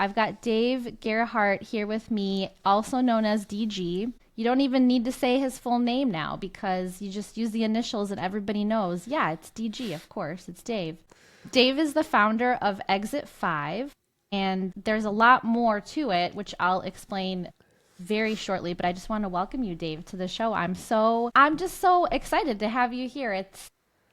I've got Dave Gerhardt here with me, also known as DG. You don't even need to say his full name now because you just use the initials and everybody knows. Yeah, it's DG, of course. It's Dave. Dave is the founder of Exit 5, and there's a lot more to it, which I'll explain very shortly, but I just want to welcome you, Dave, to the show. I'm just so excited to have you here.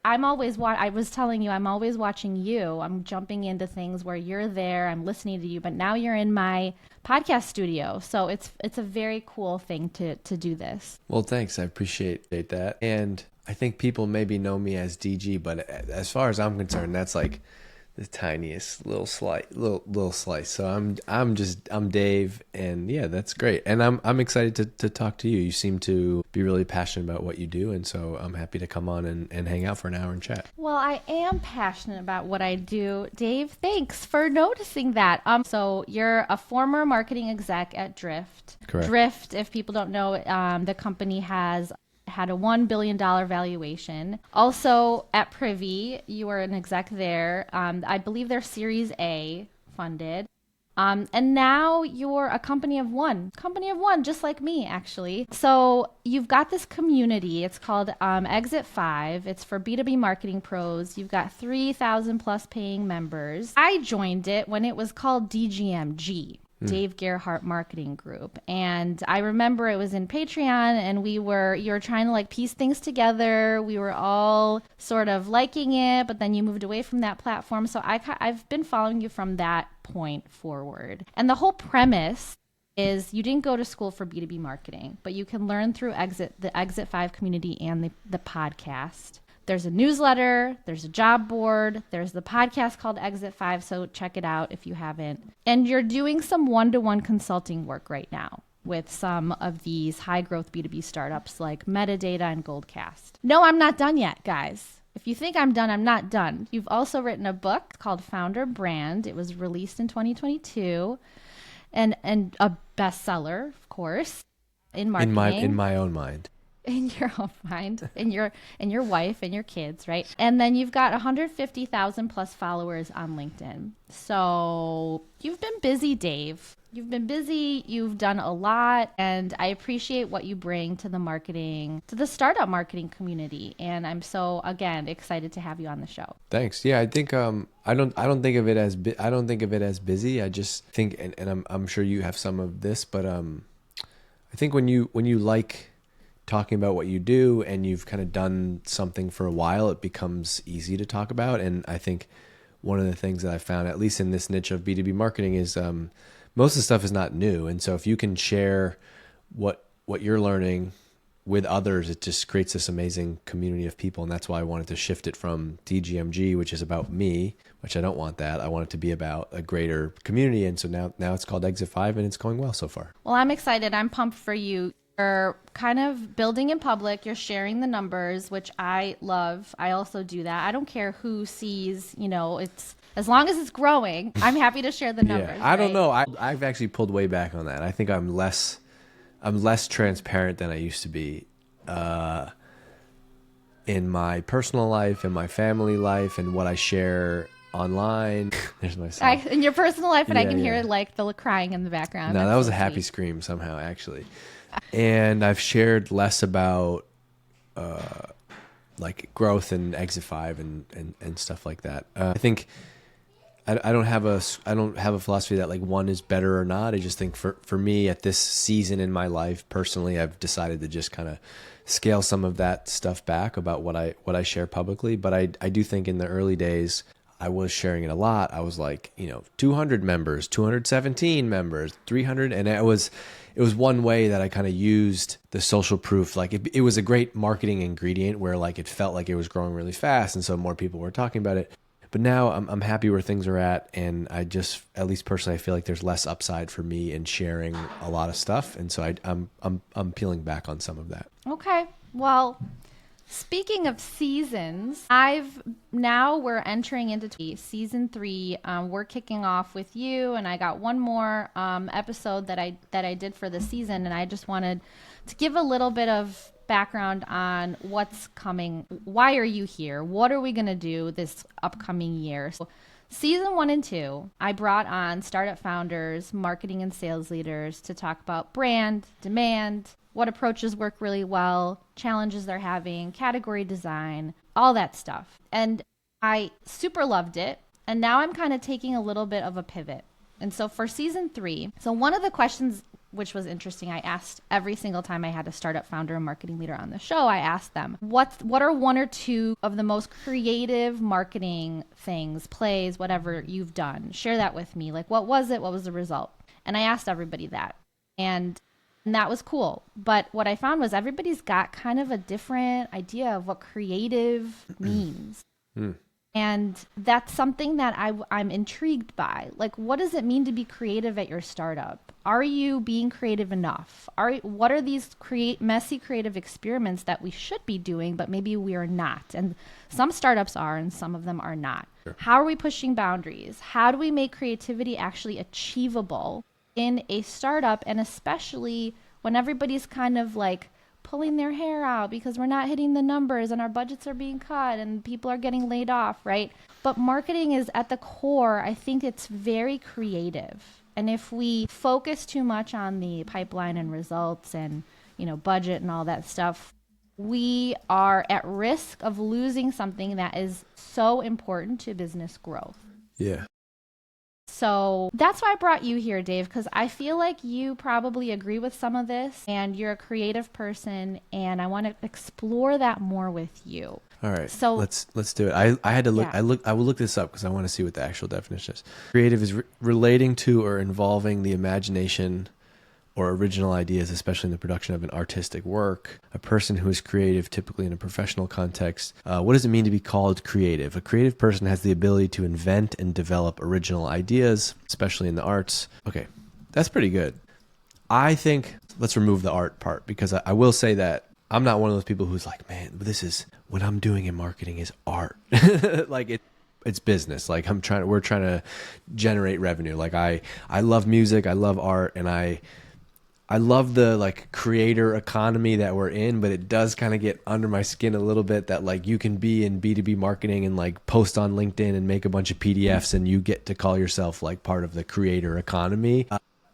I was telling you, I'm always watching you. I'm jumping into things where you're there, I'm listening to you, but now you're in my podcast studio. So it's a very cool thing to do this. Well, thanks. I appreciate that. And I think people maybe know me as DG, but as far as I'm concerned, that's like the tiniest little slice. So I'm Dave, and yeah, that's great. And I'm excited to talk to you. You seem to be really passionate about what you do, and so I'm happy to come on and hang out for an hour and chat. Well, I am passionate about what I do, Dave. Thanks for noticing that. So you're a former marketing exec at Drift. Correct. Drift, if people don't know, the company has had a $1 billion valuation. Also at Privy, you were an exec there. I believe they're Series A funded. And now you're a company of one, just like me, actually. So you've got this community. It's called Exit 5. It's for B2B marketing pros. You've got 3,000 plus paying members. I joined it when it was called DGMG. Dave Gerhardt Marketing Group. And I remember it was in Patreon, and you were trying to like piece things together. We were all sort of liking it, but then you moved away from that platform. So I've been following you from that point forward. And the whole premise is you didn't go to school for B2B marketing, but you can learn through the Exit 5 community and the podcast. There's a newsletter, there's a job board, there's the podcast called Exit 5, so check it out if you haven't. And you're doing some one-to-one consulting work right now with some of these high-growth B2B startups like Metadata and Goldcast. No, I'm not done yet, guys. If you think I'm done, I'm not done. You've also written a book called Founder Brand. It was released in 2022 and a bestseller, of course, in marketing. In my own mind. In your own mind, and your wife and your kids, right? And then you've got 150,000 plus followers on LinkedIn. So you've been busy, Dave. You've been busy. You've done a lot, and I appreciate what you bring to the startup marketing community. And I'm so again excited to have you on the show. Thanks. Yeah, I think I don't think of it as busy. I just think, and I'm sure you have some of this, but I think when you like talking about what you do and you've kind of done something for a while, it becomes easy to talk about. And I think one of the things that I found, at least in this niche of B2B marketing, is most of the stuff is not new. And so if you can share what you're learning with others, it just creates this amazing community of people. And that's why I wanted to shift it from DGMG, which is about me, which I don't want that. I want it to be about a greater community. And so now it's called Exit 5, and it's going well so far. Well, I'm excited. I'm pumped for you. You're kind of building in public. You're sharing the numbers, which I love. I also do that. I don't care who sees, it's as long as it's growing, I'm happy to share the numbers. Yeah, I don't know. I've actually pulled way back on that. I think I'm less transparent than I used to be in my personal life, in my family life, and what I share online. There's myself. In your personal life, and I can hear like the crying in the background. No, that was a happy scream somehow, actually. And I've shared less about like growth and Exit 5 and stuff like that. I think I don't have a philosophy that like one is better or not. I just think for me at this season in my life personally, I've decided to just kind of scale some of that stuff back about what I share publicly. But I do think in the early days, I was sharing it a lot. I was like, 200 members, 217 members, 300. And it was one way that I kind of used the social proof. Like it was a great marketing ingredient where like it felt like it was growing really fast. And so more people were talking about it. But now I'm happy where things are at. And I just, at least personally, I feel like there's less upside for me in sharing a lot of stuff. And so I'm peeling back on some of that. Okay. Well, speaking of seasons, we're entering into season 3. We're kicking off with you, and I got one more episode that I did for the season, and I just wanted to give a little bit of background on what's coming. Why are you here? What are we going to do this upcoming year? Season 1 and 2, I brought on startup founders, marketing and sales leaders to talk about brand, demand, what approaches work really well, challenges they're having, category design, all that stuff. And I super loved it. And now I'm kind of taking a little bit of a pivot. And so for season 3, so one of the questions which was interesting, I asked every single time I had a startup founder and marketing leader on the show, I asked them, what are 1 or 2 of the most creative marketing things, plays, whatever you've done? Share that with me. Like, what was it? What was the result? And I asked everybody that. And that was cool. But what I found was everybody's got kind of a different idea of what creative means. And that's something that I'm intrigued by. Like, what does it mean to be creative at your startup? Are you being creative enough? What are these messy creative experiments that we should be doing, but maybe we are not? And some startups are, and some of them are not. Sure. How are we pushing boundaries? How do we make creativity actually achievable in a startup? And especially when everybody's kind of like pulling their hair out because we're not hitting the numbers and our budgets are being cut and people are getting laid off, right? But marketing is at the core, I think it's very creative. And if we focus too much on the pipeline and results and, budget and all that stuff, we are at risk of losing something that is so important to business growth. Yeah. So that's why I brought you here, Dave, because I feel like you probably agree with some of this and you're a creative person and I want to explore that more with you. All right. So let's do it. I had to look. Yeah. I will look this up because I want to see what the actual definition is. Creative is relating to or involving the imagination or original ideas, especially in the production of an artistic work. A person who is creative, typically in a professional context. What does it mean to be called creative? A creative person has the ability to invent and develop original ideas, especially in the arts. Okay, that's pretty good. I think let's remove the art part because I will say that I'm not one of those people who's like, man, this is what I'm doing in marketing is art. Like it's business. Like we're trying to generate revenue. Like I love music, I love art, and I love the like creator economy that we're in, but it does kind of get under my skin a little bit that like you can be in B2B marketing and like post on LinkedIn and make a bunch of PDFs and you get to call yourself like part of the creator economy.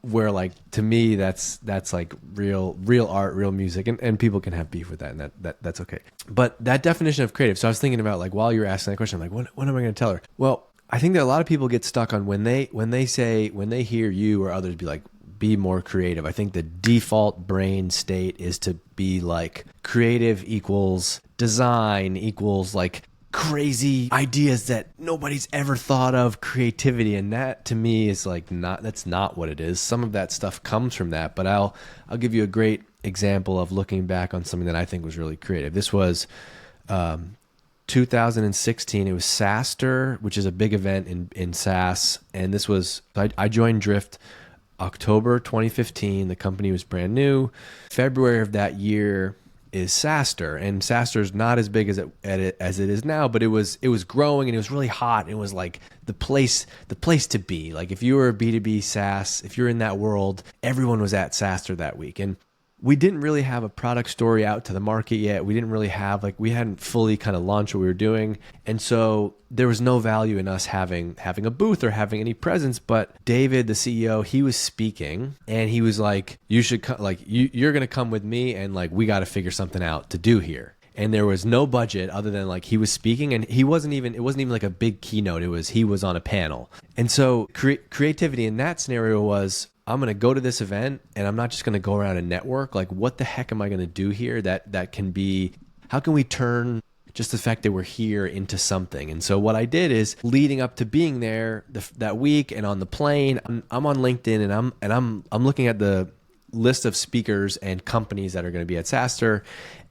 Where like to me that's like real art, real music, and people can have beef with that, and that's okay. But that definition of creative. So I was thinking about like while you were asking that question, I'm like, what am I going to tell her? Well, I think that a lot of people get stuck on when they hear you or others be like, be more creative. I think the default brain state is to be like creative equals design equals like crazy ideas that nobody's ever thought of, creativity, and that to me is like that's not what it is. Some of that stuff comes from that, but I'll give you a great example of looking back on something that I think was really creative. This was 2016. It was SaaStr, which is a big event in SaaS, and this was I joined Drift October 2015. The company was brand new. February of that year is SaaStr, and SaaStr is not as big as it is now, but it was growing and it was really hot. It was like the place to be. Like if you were a B2B SaaS, if you're in that world, everyone was at SaaStr that week. And we didn't really have a product story out to the market yet. We didn't really have we hadn't fully kind of launched what we were doing. And so there was no value in us having a booth or having any presence. But David, the CEO, he was speaking and he was like, you should come, like you're going to come with me and like, we got to figure something out to do here. And there was no budget other than like he was speaking, and it wasn't even like a big keynote. He was on a panel. And so creativity in that scenario was, I'm going to go to this event and I'm not just going to go around and network. Like, what the heck am I going to do here that can be, how can we turn just the fact that we're here into something? And so what I did is leading up to being there that week and on the plane, I'm on LinkedIn and I'm looking at the list of speakers and companies that are going to be at SaaStr.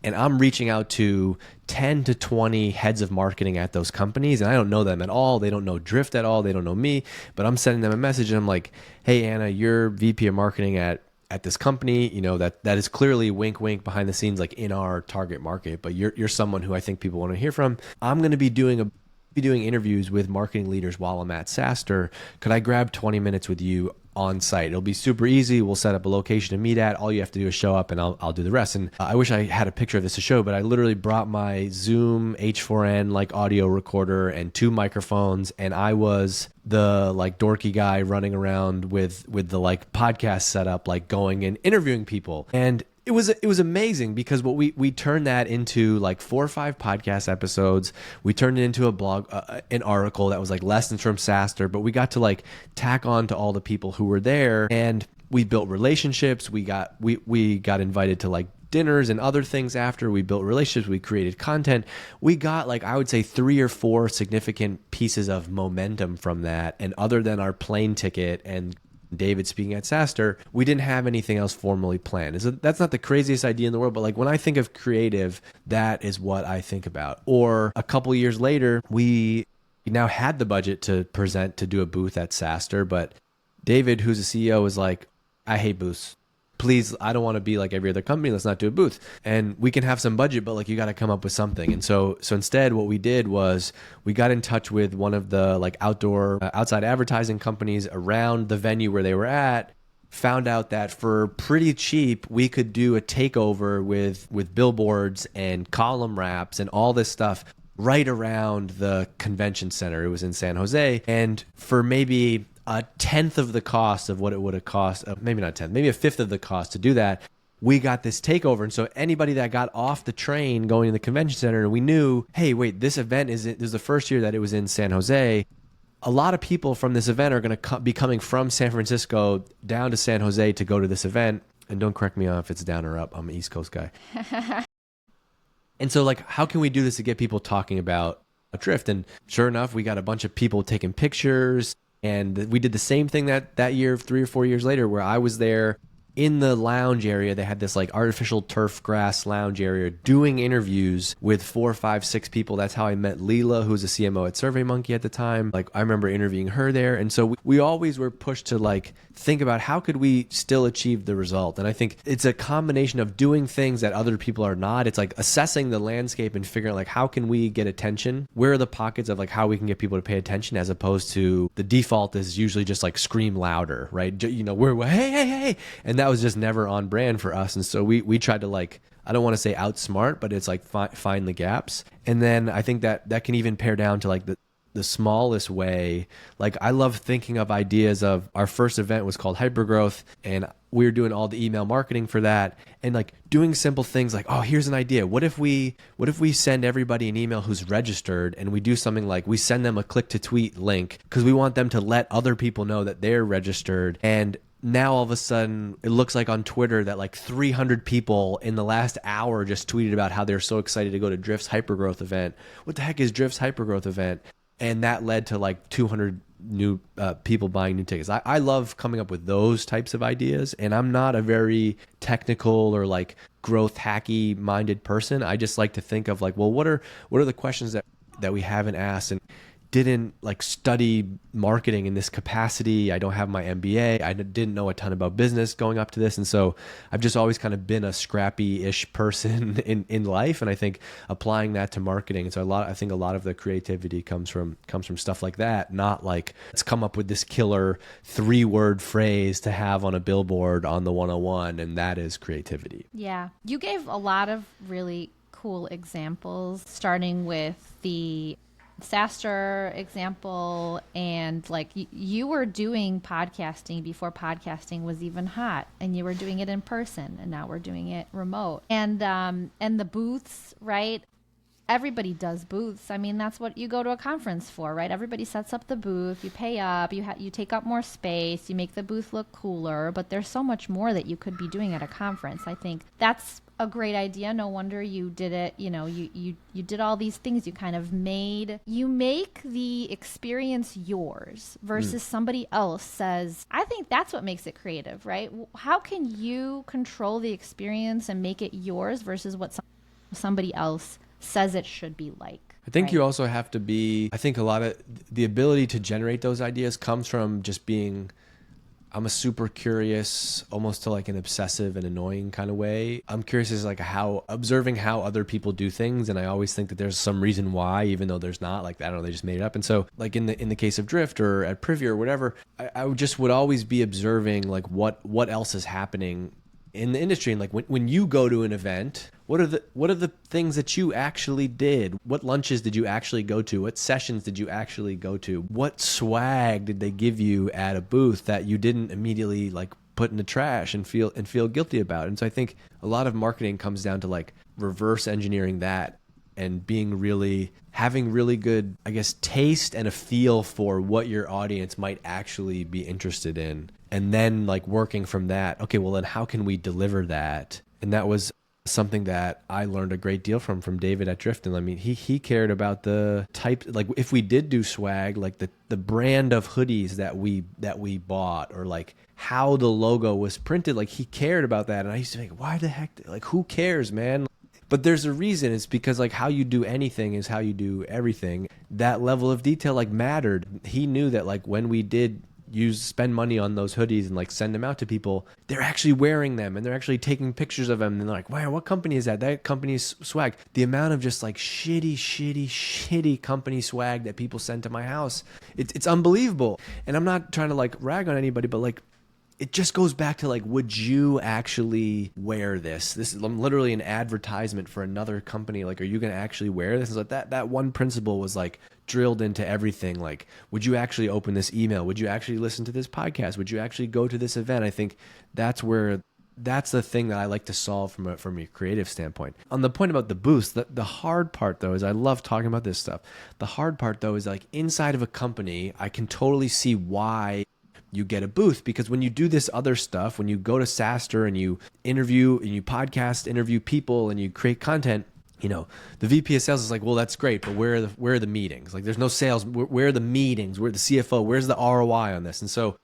And I'm reaching out to 10 to 20 heads of marketing at those companies. And I don't know them at all. They don't know Drift at all. They don't know me. But I'm sending them a message and I'm like, hey, Anna, you're VP of marketing at this company. You know, that is clearly wink, wink behind the scenes, like in our target market. But you're someone who I think people want to hear from. I'm going to be doing interviews with marketing leaders while I'm at SaaStr. Could I grab 20 minutes with you on site. It'll be super easy. We'll set up a location to meet at. All you have to do is show up and I'll do the rest. And I wish I had a picture of this to show, but I literally brought my Zoom H4n like audio recorder and 2 microphones, and I was the like dorky guy running around with the like podcast setup, like going and interviewing people. And it was amazing because what we turned that into like 4 or 5 podcast episodes. We turned it into a blog, an article that was like lessons from SaaStr, but we got to like tack on to all the people who were there, and we built relationships. We got invited to like dinners and other things after. We built relationships. We created content. We got like, I would say 3 or 4 significant pieces of momentum from that. And other than our plane ticket and David speaking at SaaStr, we didn't have anything else formally planned. That's not the craziest idea in the world, but like when I think of creative, that is what I think about. Or a couple years later, we now had the budget to do a booth at SaaStr, but David, who's the CEO, was like, I hate booths. Please, I don't want to be like every other company. Let's not do a booth. And we can have some budget, but like you got to come up with something. And so instead, what we did was we got in touch with one of the like outside advertising companies around the venue where they were at. Found out that for pretty cheap, we could do a takeover with billboards and column wraps and all this stuff right around the convention center. It was in San Jose, and for maybe a tenth of the cost of what it would have cost, maybe not a tenth, maybe a fifth of the cost to do that, we got this takeover. And so anybody that got off the train going to the convention center, and we knew, hey, wait, this event this is the first year that it was in San Jose. A lot of people from this event are going to be coming from San Francisco down to San Jose to go to this event. And don't correct me on if it's down or up. I'm an East Coast guy. And so like, how can we do this to get people talking about a drift? And sure enough, we got a bunch of people taking pictures. And we did the same thing that year, 3 or 4 years later, where I was there in the lounge area. They had this like artificial turf grass lounge area doing interviews with 4, 5, 6 people. That's how I met Leela, who was a CMO at SurveyMonkey at the time. Like I remember interviewing her there. And so we always were pushed to like think about how could we still achieve the result. And I think it's a combination of doing things that other people are not. It's like assessing the landscape and figuring out like how can we get attention? Where are the pockets of like how we can get people to pay attention, as opposed to the default is usually just like scream louder, right? You know, we're hey. And that was just never on brand for us. And so we tried to like, I don't want to say outsmart, but it's like find the gaps. And then I think that can even pare down to like the smallest way. Like I love thinking of ideas of our first event was called Hypergrowth, and we were doing all the email marketing for that, and like doing simple things like, oh, here's an idea. What if we send everybody an email who's registered, and we do something like we send them a click to tweet link because we want them to let other people know that they're registered. And now all of a sudden it looks like on Twitter that like 300 people in the last hour just tweeted about how they're so excited to go to Drift's Hypergrowth event. What the heck is Drift's Hypergrowth event? And that led to like 200 new people buying new tickets. I love coming up with those types of ideas, and I'm not a very technical or like growth hacky minded person. I just like to think of like, well, what are the questions that we haven't asked and didn't like study marketing in this capacity. I don't have my MBA. I didn't know a ton about business going up to this. And so I've just always kind of been a scrappy-ish person in life. And I think applying that to marketing. And so I think a lot of the creativity comes from stuff like that, not like let's come up with this killer 3-word phrase to have on a billboard on the 101. And that is creativity. Yeah. You gave a lot of really cool examples, starting with the SaaStr example, and like you were doing podcasting before podcasting was even hot, and you were doing it in person, and now we're doing it remote. And the booths, right? Everybody does booths. I mean, that's what you go to a conference for, right? Everybody sets up the booth, you pay up, you take up more space, you make the booth look cooler, but there's so much more that you could be doing at a conference. I think that's a great idea. No wonder you did it. You know, you did all these things. You make the experience yours versus somebody else says, I think that's what makes it creative, right? How can you control the experience and make it yours versus what somebody else says it should be like? I think you also have to I think a lot of the ability to generate those ideas comes from just being I'm a super curious, almost to like an obsessive and annoying kind of way. I'm curious as like how observing how other people do things, and I always think that there's some reason why, even though there's not. Like I don't know, they just made it up. And so, like in the case of Drift or at Privy or whatever, I would always be observing like what else is happening in the industry. And like when you go to an event, what are the things that you actually did? What lunches did you actually go to? What sessions did you actually go to? What swag did they give you at a booth that you didn't immediately like put in the trash and feel guilty about? And so I think a lot of marketing comes down to like reverse engineering that and having really good, I guess, taste and a feel for what your audience might actually be interested in. And then like working from that, okay, well then how can we deliver that? And that was something that I learned a great deal from David at Drift. And I mean, he cared about the type, like if we did do swag, like the brand of hoodies that we bought, or like how the logo was printed, like he cared about that. And I used to think, why the heck, like who cares, man? But there's a reason. It's because like how you do anything is how you do everything. That level of detail like mattered. He knew that like when we did spend money on those hoodies and like send them out to people, they're actually wearing them and they're actually taking pictures of them, and they're like, wow, what company is that? That company's swag. The amount of just like shitty company swag that people send to my house, it's unbelievable. And I'm not trying to like rag on anybody, but like it just goes back to like, would you actually wear this? This is literally an advertisement for another company. Like, are you going to actually wear this? It's like that one principle was like drilled into everything. Like, would you actually open this email? Would you actually listen to this podcast? Would you actually go to this event? I think that's the thing that I like to solve from a creative standpoint. On the point about the booths, the hard part though is, I love talking about this stuff. The hard part though is like inside of a company, I can totally see why you get a booth, because when you do this other stuff, when you go to SaaStr and you interview and you interview people and you create content, you know, the VP of sales is like, well, that's great, but where are the meetings? Like, there's no sales. Where are the meetings? Where the CFO? Where's the ROI on this? And so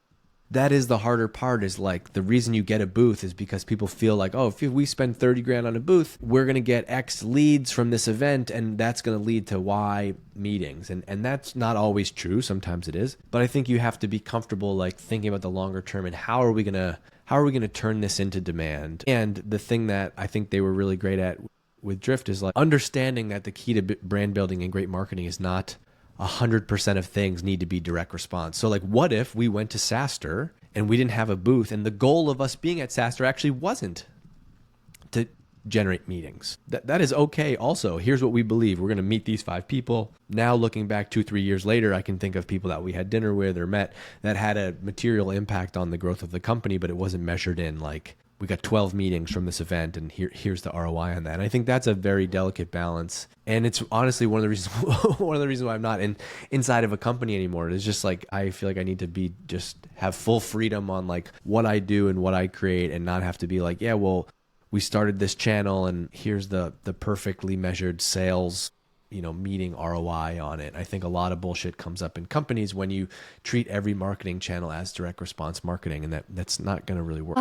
that is the harder part, is like the reason you get a booth is because people feel like, oh, if we spend 30 grand on a booth, we're going to get X leads from this event, and that's going to lead to Y meetings. And that's not always true. Sometimes it is. But I think you have to be comfortable like thinking about the longer term and how are we going to turn this into demand? And the thing that I think they were really great at with Drift is like understanding that the key to brand building and great marketing is not 100% of things need to be direct response. So like, what if we went to SaaStr and we didn't have a booth, and the goal of us being at SaaStr actually wasn't to generate meetings? That is okay. Also, here's what we believe. We're going to meet these 5 people. Now looking back 2-3 years later, I can think of people that we had dinner with or met that had a material impact on the growth of the company, but it wasn't measured in like, we got 12 meetings from this event and here's the ROI on that. And I think that's a very delicate balance. And it's honestly one of the reasons why I'm not inside of a company anymore. It's just like, I feel like I need to have full freedom on like what I do and what I create, and not have to be like, yeah, well, we started this channel and here's the perfectly measured sales, meeting ROI on it. I think a lot of bullshit comes up in companies when you treat every marketing channel as direct response marketing, and that's not going to really work.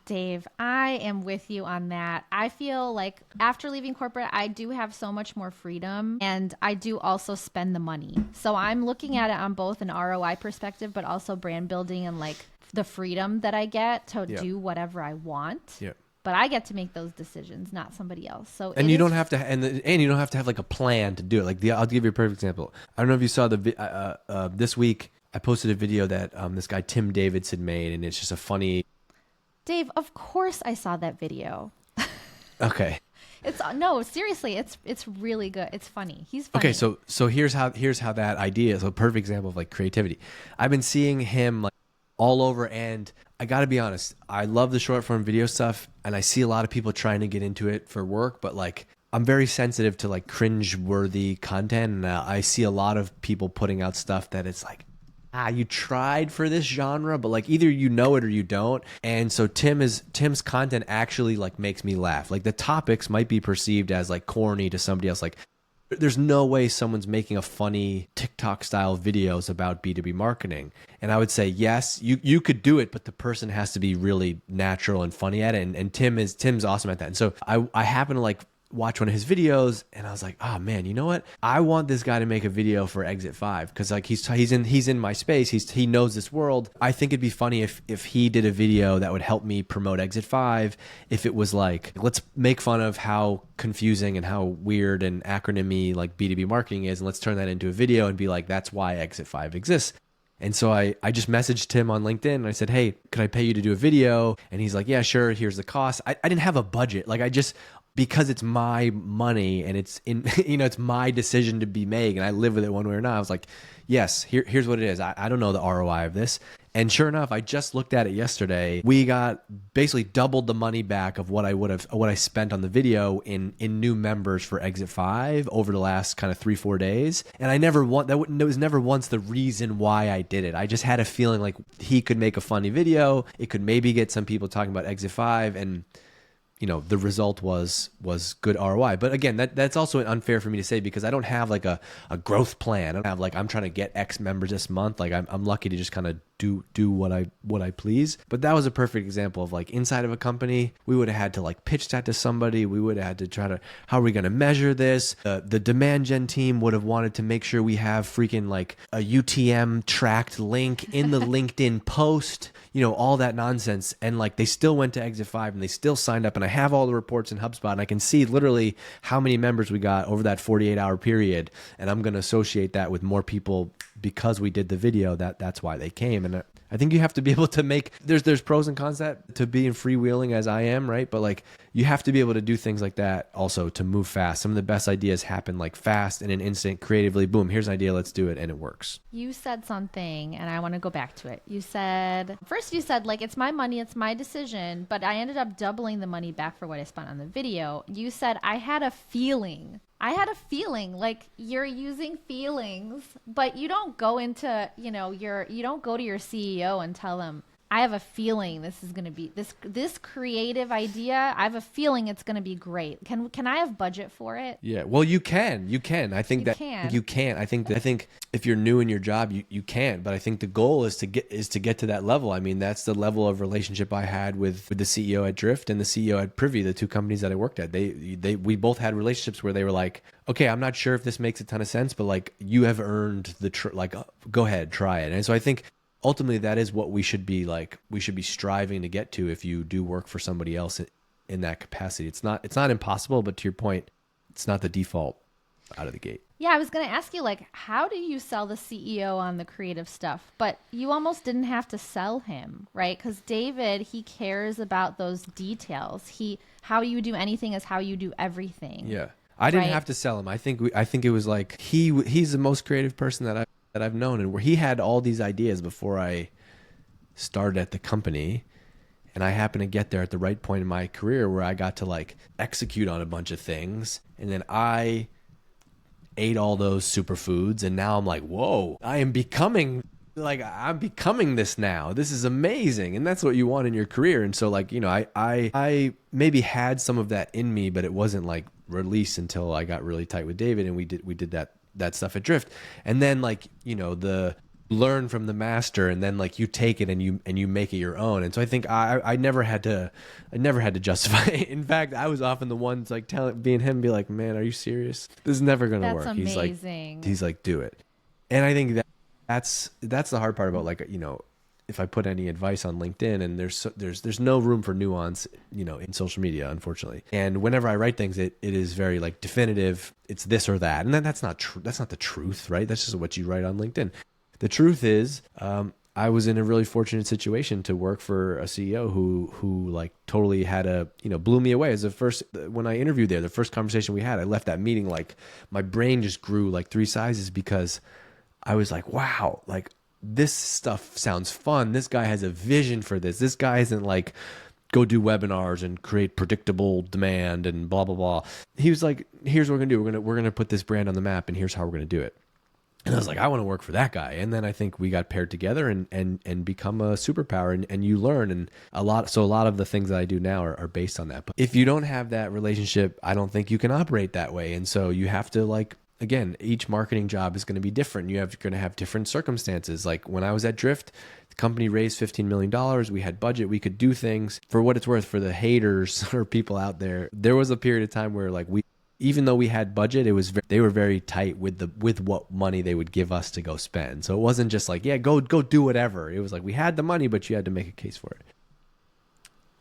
Dave, I am with you on that. I feel like after leaving corporate, I do have so much more freedom, and I do also spend the money. So I'm looking at it on both an ROI perspective, but also brand building and like the freedom that I get to do whatever I want. Yeah. But I get to make those decisions, not somebody else. So you don't have to have like a plan to do it. Like I'll give you a perfect example. I don't know if you saw this week I posted a video that this guy Tim Davidson made, and it's just a funny. Dave, of course I saw that video. Okay. Seriously, it's really good. It's funny. He's funny. Okay, so here's how that idea is a perfect example of like creativity. I've been seeing him like all over, and I got to be honest, I love the short form video stuff, and I see a lot of people trying to get into it for work, but like I'm very sensitive to like cringe-worthy content, and I see a lot of people putting out stuff that it's like, you tried for this genre, but like either you know it or you don't. And so Tim's content actually like makes me laugh. Like the topics might be perceived as like corny to somebody else. Like there's no way someone's making a funny TikTok style videos about B2B marketing. And I would say, yes, you could do it, but the person has to be really natural and funny at it. And Tim's awesome at that. And so I happen to like watch one of his videos, and I was like, oh man, you know what? I want this guy to make a video for Exit 5 because like he's in my space. He knows this world. I think it'd be funny if he did a video that would help me promote Exit 5. If it was like, let's make fun of how confusing and how weird and acronymy like B2B marketing is, and let's turn that into a video and be like, that's why Exit 5 exists. And so I just messaged him on LinkedIn and I said, hey, could I pay you to do a video? And he's like, yeah, sure. Here's the cost. I didn't have a budget. Like because it's my money and it's it's my decision to be made and I live with it one way or another. I was like, yes, here's what it is. I don't know the ROI of this. And sure enough, I just looked at it yesterday. We got basically doubled the money back of what I spent on the video in new members for Exit 5 over the last kind of 3-4 days. And there was never once the reason why I did it. I just had a feeling like he could make a funny video. It could maybe get some people talking about Exit 5 and the result was good ROI. But again, that's also unfair for me to say because I don't have like a growth plan. I don't have like I'm trying to get X members this month. Like I'm lucky to just kind of do what I please. But that was a perfect example of like inside of a company, we would have had to like pitch that to somebody. We would have had to try to, how are we going to measure this? The demand gen team would have wanted to make sure we have freaking like a UTM tracked link in the LinkedIn post, all that nonsense. And like they still went to Exit 5 and they still signed up and I have all the reports in HubSpot and I can see literally how many members we got over that 48-hour period. And I'm going to associate that with more people because we did the video. That's why they came. And I think you have to be able to make, there's pros and cons to being freewheeling as I am, right? But like you have to be able to do things like that also to move fast. Some of the best ideas happen like fast in an instant, creatively, boom, here's an idea, let's do it. And it works. You said something and I want to go back to it. You said like, it's my money, it's my decision, but I ended up doubling the money back for what I spent on the video. You said, I had a feeling like you're using feelings, but you don't go into, you don't go to your CEO and tell them, I have a feeling this is going to be this creative idea. I have a feeling it's going to be great. Can I have budget for it? Yeah. Well, you can. I think you can. I think if you're new in your job, you can. But I think the goal is to get to that level. I mean, that's the level of relationship I had with the CEO at Drift and the CEO at Privy, the two companies that I worked at. We both had relationships where they were like, okay, I'm not sure if this makes a ton of sense, but like you have earned go ahead, try it. And so I think ultimately that is what we should be striving to get to if you do work for somebody else in that capacity. It's not impossible, but to your point, it's not the default out of the gate. Yeah, I was going to ask you, like, how do you sell the CEO on the creative stuff? But you almost didn't have to sell him, right? Because David, he cares about those details. How you do anything is how you do everything. Yeah, I didn't have to sell him. I think it was like he's the most creative person that I've known, and where he had all these ideas before I started at the company. And I happened to get there at the right point in my career where I got to like execute on a bunch of things. And then I ate all those superfoods. And now I'm like, whoa, I'm becoming this now. This is amazing. And that's what you want in your career. And so like, I maybe had some of that in me, but it wasn't like released until I got really tight with David and we did that stuff at Drift. And then like, the learn from the master, and then like you take it and you make it your own. And so I think I never had to justify it. In fact, I was often the ones like being him, be like, man, are you serious? This is never gonna work. Amazing. He's like, do it. And I think that's the hard part about like, if I put any advice on LinkedIn, and there's no room for nuance, in social media, unfortunately. And whenever I write things, it is very like definitive. It's this or that, and then that's not true. That's not the truth, right? That's just what you write on LinkedIn. The truth is, I was in a really fortunate situation to work for a CEO who like totally had blew me away. As when I interviewed there, the first conversation we had, I left that meeting like my brain just grew like 3 sizes because I was like, wow, like this stuff sounds fun. This guy has a vision for this. This guy isn't like, go do webinars and create predictable demand and blah, blah, blah. He was like, here's what we're going to do. We're going to put this brand on the map, and here's how we're going to do it. And I was like, I want to work for that guy. And then I think we got paired together and become a superpower, and you learn. And a lot of the things that I do now are based on that. But if you don't have that relationship, I don't think you can operate that way. And so you have to like, again, each marketing job is going to be different. You're going to have different circumstances. Like when I was at Drift, The company raised $15 million. We had budget. We could do things. For what it's worth, for the haters or people out there was a period of time where like even though we had budget, they were very tight with what money they would give us to go spend. So it wasn't just like, yeah, go do whatever. It was like we had the money, but you had to make a case for it.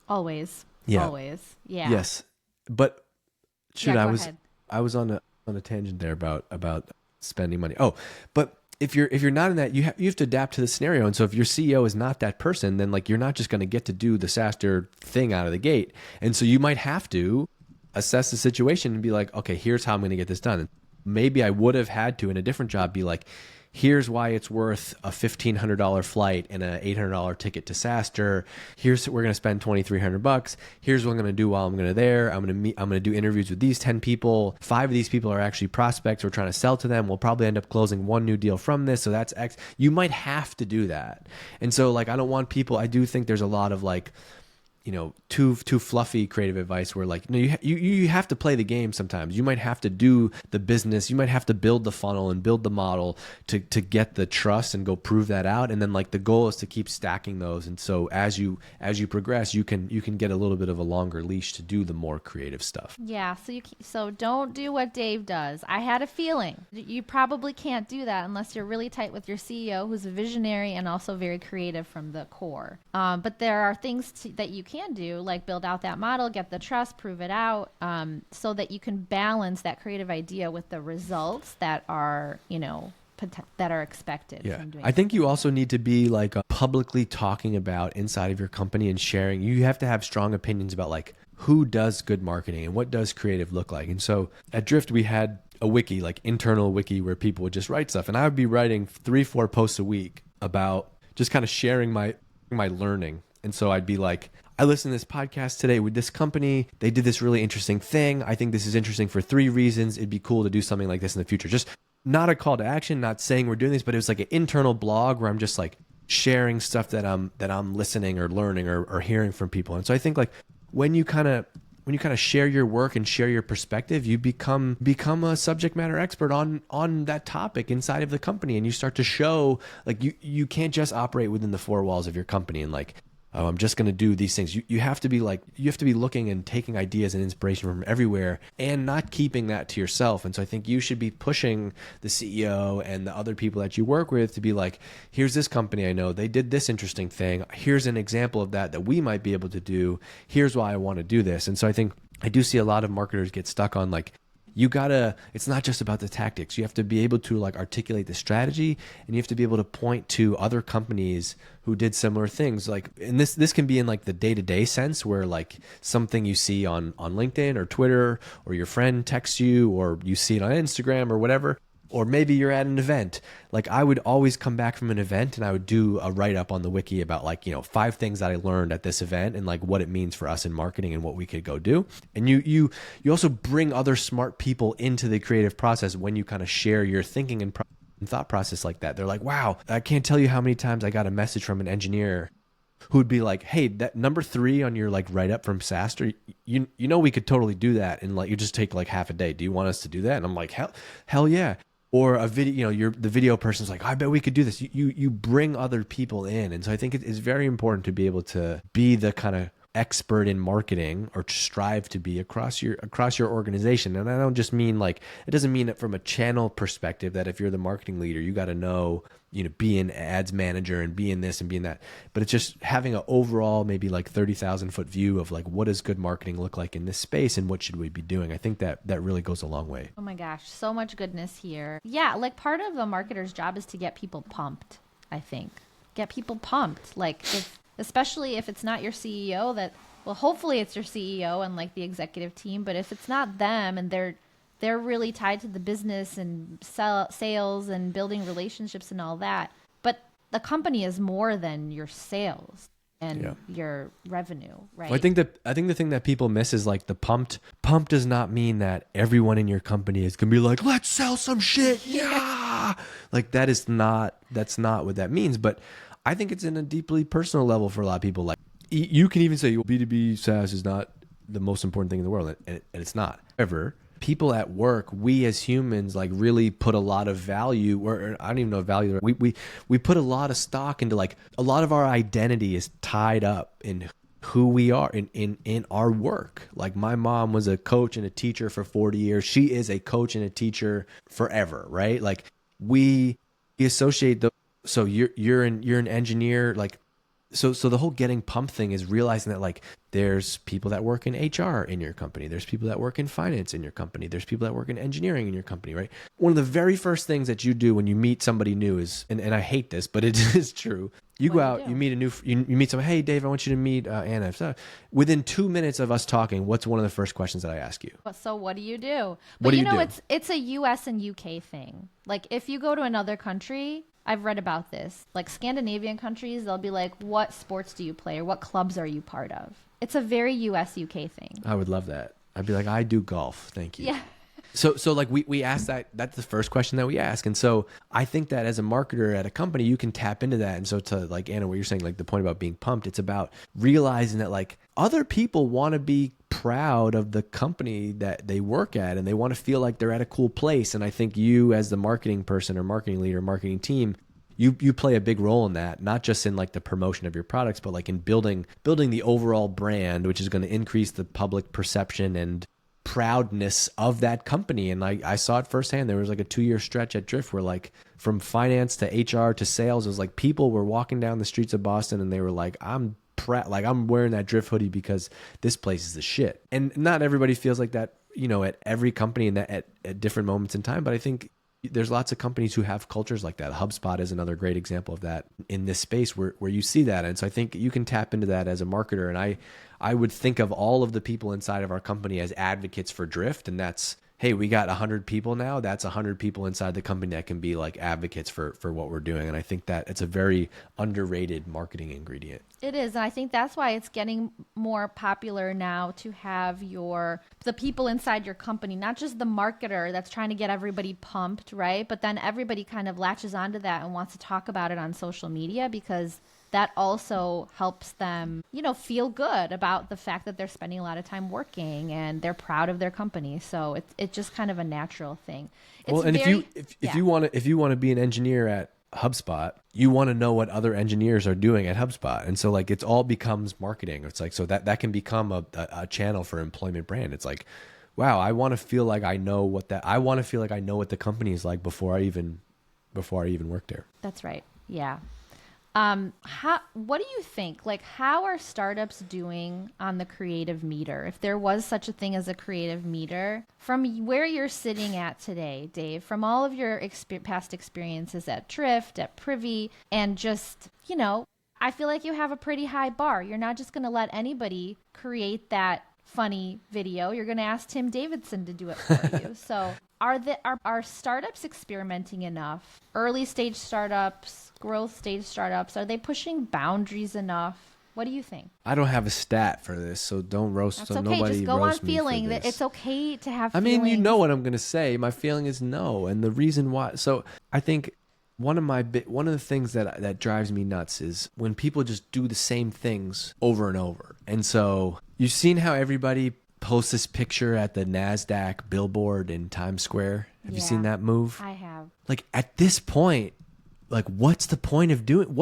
Always. Yeah. Always. Yeah. Yes. But Go ahead. I was on a tangent there about spending money. Oh, but if you're not in that, you have to adapt to the scenario. And so if your CEO is not that person, then like you're not just going to get to do the SaaStr thing out of the gate. And so you might have to assess the situation and be like, okay, here's how I'm going to get this done. And maybe I would have had to in a different job be like, here's why it's worth a $1,500 flight and an $800 ticket to SaaStr. We're going to spend $2,300. Here's what I'm going to do while I'm going to there. I'm going to do interviews with these 10 people. 5 of these people are actually prospects. We're trying to sell to them. We'll probably end up closing 1 new deal from this. So that's X. You might have to do that. And so like, I don't want people, I do think there's a lot of like, too fluffy creative advice where like, you have to play the game sometimes. You might have to do the business. You might have to build the funnel and build the model to get the trust and go prove that out. And then like the goal is to keep stacking those. And so as you progress, you can get a little bit of a longer leash to do the more creative stuff. Yeah, so don't do what Dave does. I had a feeling you probably can't do that unless you're really tight with your CEO, who's a visionary and also very creative from the core. But there are things that you can do, like build out that model, get the trust, prove it out, so that you can balance that creative idea with the results that are, that are expected. Yeah. From doing I think you also need to be like publicly talking about inside of your company and sharing. You have to have strong opinions about like who does good marketing and what does creative look like. And so at Drift, we had a wiki, like internal wiki, where people would just write stuff. And I would be writing 3-4 posts a week about just kind of sharing my learning. And so I'd be like, I listened to this podcast today with this company. They did this really interesting thing. I think this is interesting for 3 reasons. It'd be cool to do something like this in the future. Just not a call to action, not saying we're doing this, but it was like an internal blog where I'm just like sharing stuff that I'm listening or learning or hearing from people. And so I think like when you kind of share your work and share your perspective, you become a subject matter expert on that topic inside of the company. And you start to show like you can't just operate within the 4 walls of your company and like, oh, I'm just going to do these things. You have to be looking and taking ideas and inspiration from everywhere and not keeping that to yourself. And so I think you should be pushing the CEO and the other people that you work with to be like, here's this company I know, they did this interesting thing. Here's an example of that we might be able to do. Here's why I want to do this. And so I think I do see a lot of marketers get stuck on like, it's not just about the tactics. You have to be able to like articulate the strategy, and you have to be able to point to other companies who did similar things. Like, and this can be in like the day-to-day sense where like something you see on LinkedIn or Twitter, or your friend texts you, or you see it on Instagram or whatever. Or maybe you're at an event. Like I would always come back from an event and I would do a write-up on the wiki about like, 5 things that I learned at this event and like what it means for us in marketing and what we could go do. And you also bring other smart people into the creative process when you kind of share your thinking and thought process like that. They're like, wow, I can't tell you how many times I got a message from an engineer who'd be like, hey, that number 3 on your like write-up from SaaStr, we could totally do that. And like, you just take like half a day. Do you want us to do that? And I'm like, hell yeah. Or a video, the video person's like, I bet we could do this. You bring other people in. And so I think it is very important to be able to be the kind of expert in marketing, or strive to be across your organization. And I don't just mean like, it doesn't mean that from a channel perspective that if you're the marketing leader, you got to know, be an ads manager and be in this and be in that. But it's just having an overall, maybe like 30,000 foot view of like, what does good marketing look like in this space and what should we be doing? I think that really goes a long way. Oh my gosh, so much goodness here. Yeah, like part of a marketer's job is to get people pumped, I think. Get people pumped. Like especially if it's not your CEO well, hopefully it's your CEO and like the executive team, but if it's not them and they're really tied to the business and sales and building relationships and all that. But the company is more than your sales and your revenue, right? Well, I think the thing that people miss is like the pumped. Pumped does not mean that everyone in your company is gonna be like, let's sell some shit, yeah. Like that's not what that means. But I think it's in a deeply personal level for a lot of people. Like you can even say B2B SaaS is not the most important thing in the world, and it's not. However, people at work, we as humans like really put a lot of value, or I don't even know value. We put a lot of stock into like a lot of our identity is tied up in who we are in our work. Like my mom was a coach and a teacher for 40 years. She is a coach and a teacher forever, right? Like we associate the, so you're an engineer, like so the whole getting pumped thing is realizing that like there's people that work in HR in your company, there's people that work in finance in your company, there's people that work in engineering in your company, right? One of the very first things that you do when you meet somebody new is, and I hate this, but it is true. You go out, you meet you meet someone. Hey, Dave, I want you to meet Anna. So within 2 minutes of us talking, what's one of the first questions that I ask you? So what do you do? What But do you you know, do? it's a US and UK thing. Like if you go to another country, I've read about this. Like Scandinavian countries, they'll be like, "What sports do you play or what clubs are you part of?" It's a very US UK thing. I would love that. I'd be like, I do golf. Thank you. Yeah. So like we ask that, that's the first question that we ask. And so I think that as a marketer at a company, you can tap into that. And so to like Anna, what you're saying, like the point about being pumped, it's about realizing that like other people want to be proud of the company that they work at and they want to feel like they're at a cool place. And I think you as the marketing person or marketing leader, marketing team, you play a big role in that, not just in like the promotion of your products, but like in building the overall brand, which is going to increase the public perception and proudness of that company. And I saw it firsthand. There was like a 2-year stretch at Drift where like from finance to HR to sales, it was like people were walking down the streets of Boston and they were like, I'm wearing that Drift hoodie because this place is the shit. And not everybody feels like that, you know, at every company and that at different moments in time. But I think there's lots of companies who have cultures like that. HubSpot is another great example of that in this space where you see that. And so I think you can tap into that as a marketer. And I would think of all of the people inside of our company as advocates for Drift. And that's, hey, we got 100 people now. That's 100 people inside the company that can be like advocates for what we're doing. And I think that it's a very underrated marketing ingredient. It is, and I think that's why it's getting more popular now to have the people inside your company, not just the marketer that's trying to get everybody pumped, right? But then everybody kind of latches onto that and wants to talk about it on social media because that also helps them, you know, feel good about the fact that they're spending a lot of time working and they're proud of their company. So it's just kind of a natural thing. Well, and if you want to be an engineer at HubSpot, you want to know what other engineers are doing at HubSpot. And so like it's all becomes marketing. It's like, so that can become a channel for employment brand. It's like, wow, I want to feel like I know what the company is like before I even work there. That's right. Yeah. What do you think? Like, how are startups doing on the creative meter? If there was such a thing as a creative meter, from where you're sitting at today, Dave, from all of your past experiences at Drift, at Privy, and just, you know, I feel like you have a pretty high bar. You're not just going to let anybody create that funny video. You're going to ask Tim Davidson to do it for you. So are startups experimenting enough? Early stage startups, growth stage startups, are they pushing boundaries enough? What do you think? I don't have a stat for this, so don't roast. That's so okay. nobody Just go on roast me feeling for that this. it's okay to have. I mean, feelings. you know what I'm going to say. My feeling is no, and the reason why. So I think one of the things that drives me nuts is when people just do the same things over and over. And so you've seen how everybody posts this picture at the NASDAQ billboard in Times Square. Have you seen that move? I have. Like at this point, like what's the point of doing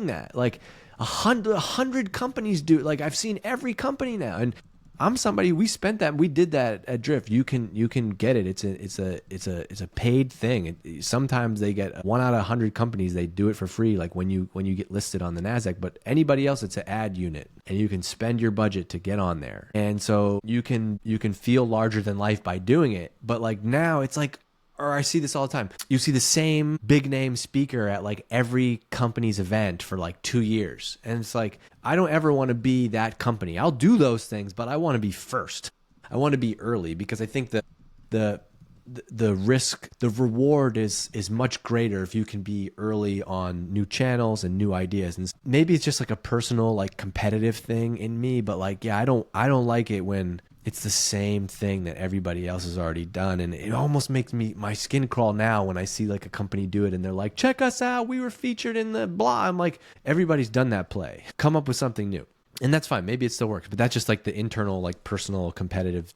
that? Like 100 companies do. Like I've seen every company now, and I'm somebody, we did that at Drift. You can get it. It's a paid thing. Sometimes they get 1 out of 100 companies, they do it for free. Like when you get listed on the NASDAQ, but anybody else, it's an ad unit and you can spend your budget to get on there. And so you can feel larger than life by doing it. But like now it's like, or I see this all the time. You see the same big name speaker at like every company's event for like 2 years. And it's like, I don't ever want to be that company. I'll do those things, but I want to be first. I want to be early because I think that the risk, the reward is much greater if you can be early on new channels and new ideas. And maybe it's just like a personal, like competitive thing in me, but like, yeah, I don't like it when it's the same thing that everybody else has already done. And it almost makes my skin crawl now when I see like a company do it and they're like, check us out, we were featured in the blah. I'm like, everybody's done that play. Come up with something new. And that's fine. Maybe it still works, but that's just like the internal, like personal, competitive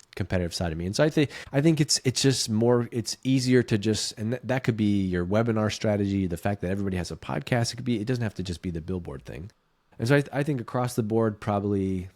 side of me. And so I think it's just more. It's easier to just, and that could be your webinar strategy. The fact that everybody has a podcast. It doesn't have to just be the billboard thing. And so I think across the board, probably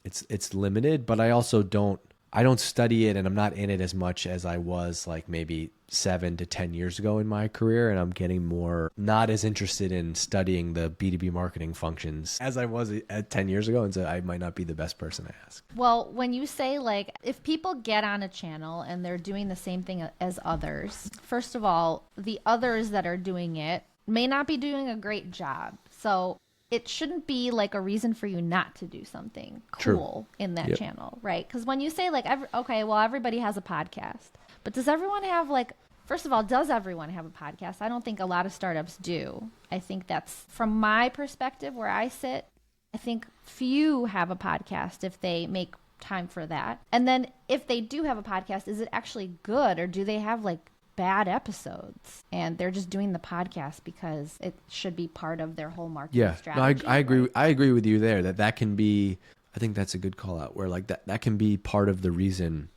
it's limited. But I don't study it, and I'm not in it as much as I was like maybe 7 to 10 years ago in my career. And I'm getting not as interested in studying the B2B marketing functions as I was at 10 years ago. And so I might not be the best person to ask. Well, when you say like, if people get on a channel and they're doing the same thing as others, first of all, the others that are doing it may not be doing a great job. So it shouldn't be like a reason for you not to do something cool in that channel, right? Because when you say like, okay, well, everybody has a podcast, but does everyone have like, first of all, does everyone have a podcast? I don't think a lot of startups do. I think that's, from my perspective where I sit, I think few have a podcast if they make time for that. And then if they do have a podcast, is it actually good, or do they have like bad episodes and they're just doing the podcast because it should be part of their whole marketing strategy? No, I agree. Right? I agree with you there that can be, I think that's a good call out, where like that can be part of the reason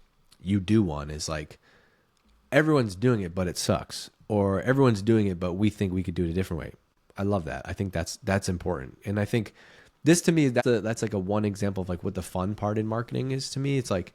you do one, is like everyone's doing it, but it sucks, or everyone's doing it, but we think we could do it a different way. I love that. I think that's important. And I think this, to me, that's like a one example of like what the fun part in marketing is to me. It's like,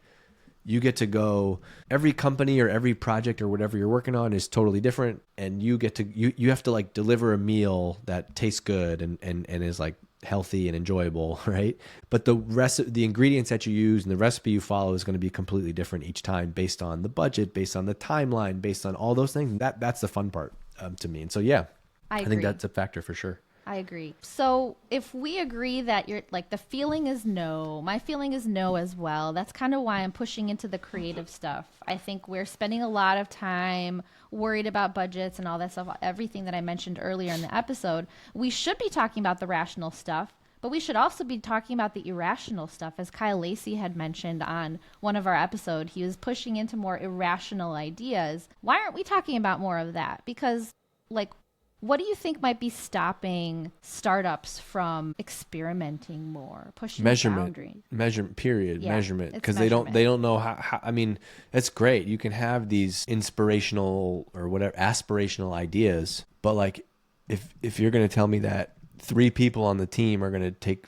you get to go, every company or every project or whatever you're working on is totally different. And you get to, you have to like deliver a meal that tastes good and is like healthy and enjoyable, right? But the ingredients that you use and the recipe you follow is going to be completely different each time, based on the budget, based on the timeline, based on all those things. That's the fun part to me. And so, yeah, I think that's a factor for sure. I agree. So if we agree that you're like, the feeling is no, my feeling is no as well. That's kind of why I'm pushing into the creative stuff. I think we're spending a lot of time worried about budgets and all that stuff, everything that I mentioned earlier in the episode. We should be talking about the rational stuff, but we should also be talking about the irrational stuff. As Kyle Lacey had mentioned on one of our episodes, he was pushing into more irrational ideas. Why aren't we talking about more of that? Because like, what do you think might be stopping startups from experimenting more, pushing boundaries? Measurement, because they don't know how. I mean, that's great. You can have these inspirational or whatever aspirational ideas, but like, if you're going to tell me that 3 people on the team are going to take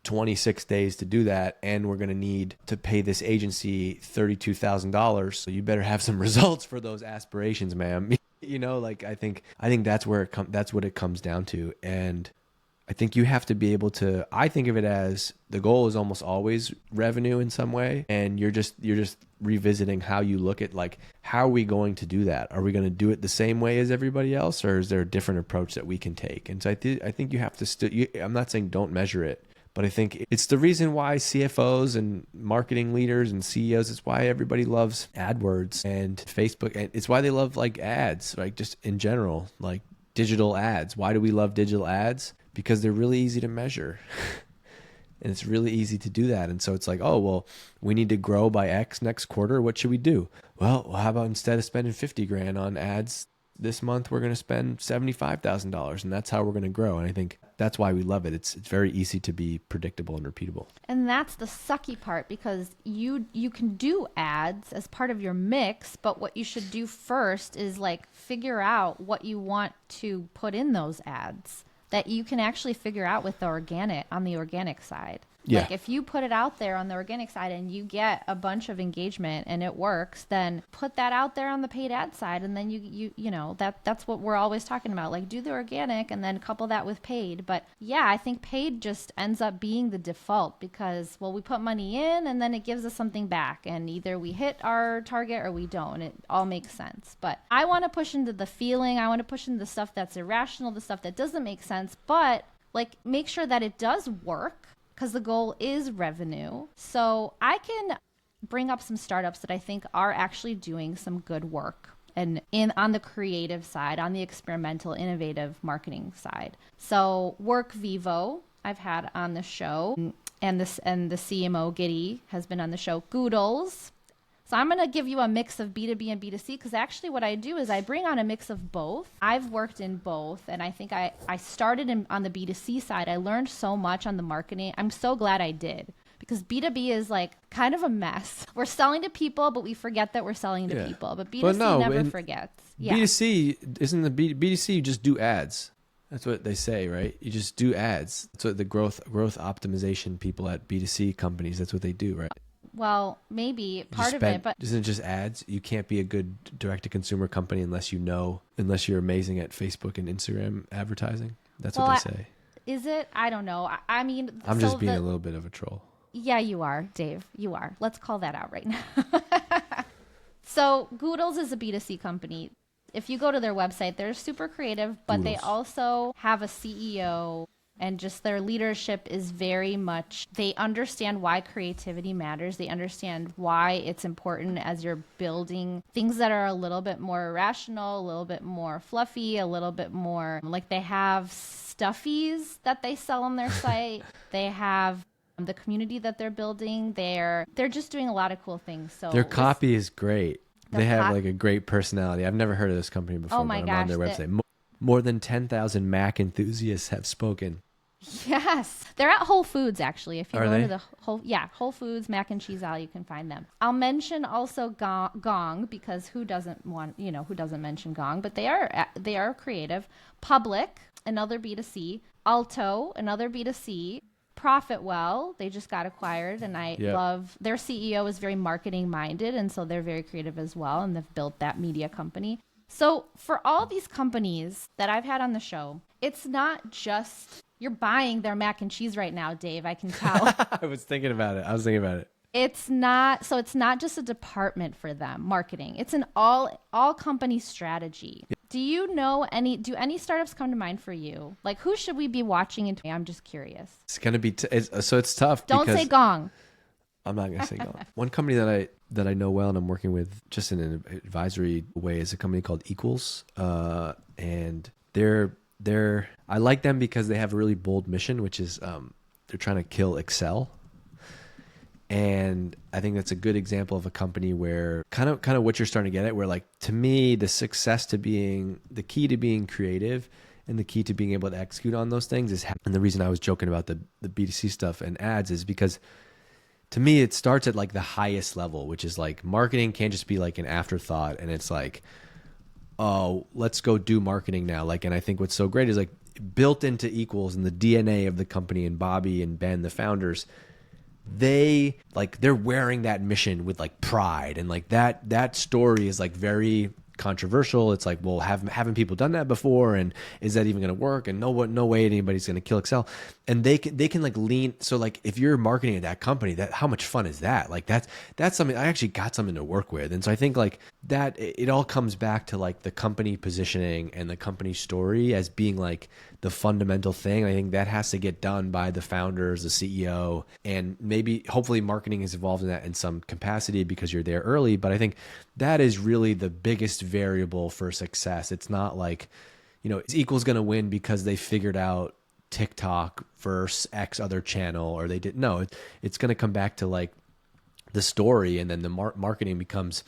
26 days to do that, and we're going to need to pay this agency $32,000, so you better have some results for those aspirations, ma'am. You know, like I think that's that's what it comes down to. And I think you have to be able to, I think of it as the goal is almost always revenue in some way, and you're just revisiting how you look at like, how are we going to do that? Are we going to do it the same way as everybody else, or is there a different approach that we can take? And so I think you have to I'm not saying don't measure it, but I think it's the reason why CFOs and marketing leaders and CEOs, it's why everybody loves AdWords and Facebook. And it's why they love like ads, like just in general, like digital ads. Why do we love digital ads? Because they're really easy to measure. And it's really easy to do that. And so it's like, oh, well, we need to grow by X next quarter. What should we do? Well, how about instead of spending 50 grand on ads this month, we're going to spend $75,000, and that's how we're going to grow. And I think that's why we love it. It's very easy to be predictable and repeatable. And that's the sucky part, because you can do ads as part of your mix, but what you should do first is like figure out what you want to put in those ads that you can actually figure out with the organic side. Yeah. Like if you put it out there on the organic side and you get a bunch of engagement and it works, then put that out there on the paid ad side. And then you know, that's what we're always talking about. Like do the organic and then couple that with paid. But yeah, I think paid just ends up being the default because, well, we put money in and then it gives us something back. And either we hit our target or we don't. It all makes sense. But I want to push into the feeling. I want to push into the stuff that's irrational, the stuff that doesn't make sense. But like make sure that it does work, because the goal is revenue. So I can bring up some startups that I think are actually doing some good work and on the creative side, on the experimental, innovative marketing side. So Work Vivo, I've had on the show, and the CMO Giddy has been on the show. Goodles, So I'm going to give you a mix of B2B and B2C because actually what I do is I bring on a mix of both. I've worked in both, and I think I started on the B2C side. I learned so much on the marketing. I'm so glad I did because B2B is like kind of a mess. We're selling to people, but we forget that we're selling to people. But B2C never forgets. Yeah. B2C isn't the B2C, you just do ads. That's what they say, right? You just do ads. That's what the growth optimization people at B2C companies, that's what they do, right? Well, maybe part of it, but isn't it just ads? You can't be a good direct-to-consumer company unless you're amazing at Facebook and Instagram advertising. That's what they say. Is it? I don't know. I mean, I'm just being a little bit of a troll. Yeah, you are, Dave. You are. Let's call that out right now. So Goodles is a B2C company. If you go to their website, they're super creative, but they also have a CEO. And just their leadership is very much, they understand why creativity matters. They understand why it's important as you're building things that are a little bit more irrational, a little bit more fluffy, a little bit more like they have stuffies that they sell on their site. They have the community that they're building. They're just doing a lot of cool things. So their copy is great. They have like a great personality. I've never heard of this company before, but I'm on their website. More than 10,000 Mac enthusiasts have spoken. Yes, they're at Whole Foods actually. If you go to the Whole Foods Mac and Cheese aisle, you can find them. I'll mention also Gong because who doesn't mention Gong? But they are creative. Public, another B2C. Alto, another B2C. Profitwell, they just got acquired, and I love their CEO is very marketing minded, and so they're very creative as well, and they've built that media company. So for all these companies that I've had on the show, it's not just you're buying their mac and cheese right now, Dave. I can tell. I was thinking about it. It's not just a department for them, marketing. It's an all company strategy. Yeah. Do any startups come to mind for you? Like who should we be watching? I'm just curious. It's going to be, it's tough. Don't say Gong. I'm not going to say Gong. One company that I know well and I'm working with just in an advisory way is a company called Equals. And I like them because they have a really bold mission, which is they're trying to kill Excel. And I think that's a good example of a company where kind of what you're starting to get at, where like to me, the key to being creative and the key to being able to execute on those things is, and the reason I was joking about the B2C stuff and ads is because to me, it starts at like the highest level, which is like marketing can't just be like an afterthought. And it's like, oh, let's go do marketing now. Like, and I think what's so great is like built into Equals and the DNA of the company and Bobby and Ben, the founders, they're wearing that mission with like pride. And like that story is like very controversial. It's like, well, haven't people done that before? And is that even going to work? And no way anybody's going to kill Excel. And they can like lean. So like if you're marketing at that company, how much fun is that? Like that's something I actually got something to work with. And so I think like that it all comes back to like the company positioning and the company story as being like the fundamental thing. I think that has to get done by the founders, the CEO, and maybe hopefully marketing is involved in that in some capacity because you're there early. But I think that is really the biggest variable for success. It's not like, Equals going to win because they figured out TikTok versus X other channel or they didn't. No, it's going to come back to like the story, and then the marketing becomes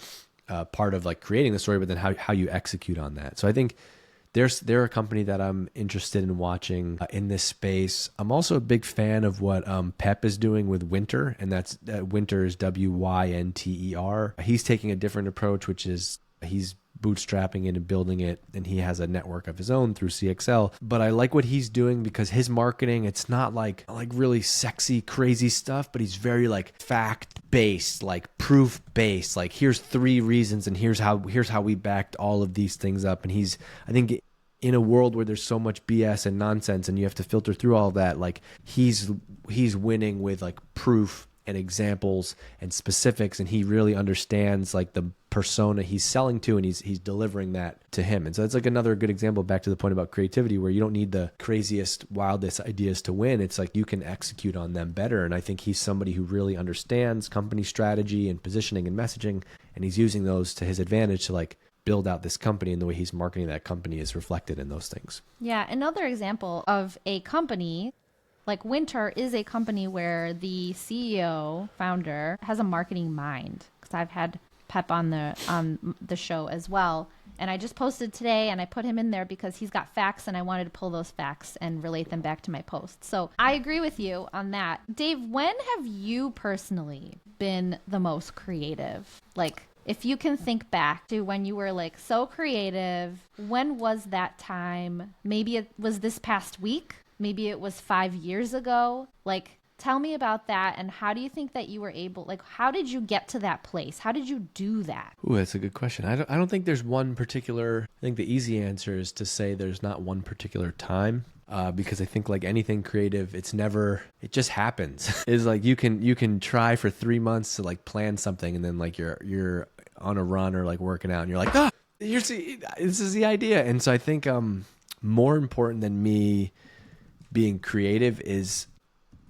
part of like creating the story, but then how you execute on that. So I think they're a company that I'm interested in watching in this space. I'm also a big fan of what Pep is doing with Winter, and that's Winter is Winter. He's taking a different approach, which is he's bootstrapping it and building it, and he has a network of his own through CXL. But I like what he's doing because his marketing, it's not like really sexy, crazy stuff, but he's very like fact-based, like proof-based. Like here's 3 reasons, and here's how we backed all of these things up. And I think in a world where there's so much BS and nonsense, and you have to filter through all of that, like he's winning with like proof and examples and specifics, and he really understands like the persona he's selling to, and he's delivering that to him. And so it's like another good example back to the point about creativity, where you don't need the craziest, wildest ideas to win. It's like you can execute on them better. And I think he's somebody who really understands company strategy and positioning and messaging, and he's using those to his advantage to like build out this company, and the way he's marketing that company is reflected in those things. Yeah, another example of a company like Winter is a company where the CEO, founder, has a marketing mind. Because I've had Pep on the show as well. And I just posted today, and I put him in there because he's got facts, and I wanted to pull those facts and relate them back to my post. So I agree with you on that. Dave, when have you personally been the most creative? Like, if you can think back to when you were like so creative, when was that time? Maybe it was this past week. Maybe it was 5 years ago. Like, tell me about that, and how do you think that you were able, like, how did you get to that place? How did you do that? Ooh, that's a good question. I don't think there's one particular, I think the easy answer is to say there's not one particular time. Because I think like anything creative, it just happens. It's like you can try for 3 months to like plan something, and then like you're on a run or like working out, and you're like, this is the idea. And so I think more important than me being creative is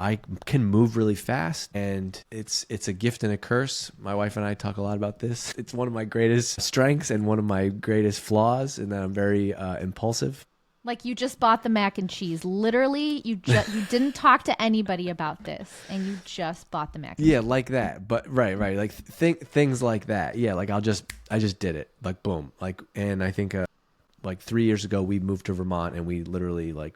I can move really fast, and it's a gift and a curse. My wife and I talk a lot about this. It's one of my greatest strengths and one of my greatest flaws, in that I'm very impulsive. Like, you just bought the mac and cheese. Literally, you didn't talk to anybody about this, and you just bought the mac and cheese. Yeah, like that. But right. Like things like that. Yeah, like I just did it. Like boom. Like, and I think like 3 years ago we moved to Vermont, and we literally I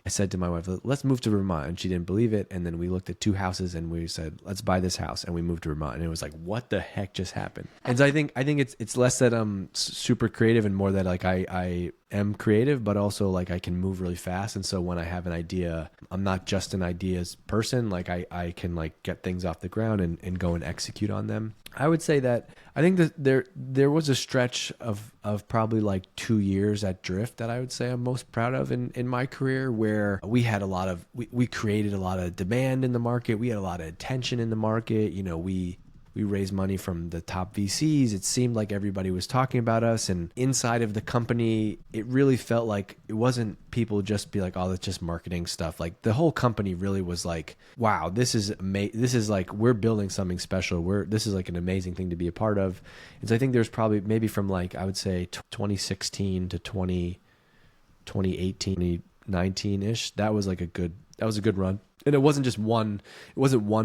said to my wife, let's move to Vermont, and she didn't believe it. And then we looked at 2 houses, and we said, let's buy this house, and we moved to Vermont. And it was like, what the heck just happened? And so I think it's less that I'm super creative and more that like I am creative, but also like I can move really fast. And so when I have an idea, I'm not just an ideas person. Like I can like get things off the ground and go and execute on them. I would say that I think that there was a stretch of probably like 2 years at Drift that I would say I'm most proud of in my career, where we had we created a lot of demand in the market. We had a lot of attention in the market. You know, we raised money from the top VCs. It seemed like everybody was talking about us, and inside of the company, it really felt like it wasn't people just be like, oh, that's just marketing stuff. Like the whole company really was like, wow, this is like, we're building something special. This is like an amazing thing to be a part of. And so I think there's probably maybe from like, I would say 2016 to 2018, 2019-ish. That was a good run. And it wasn't one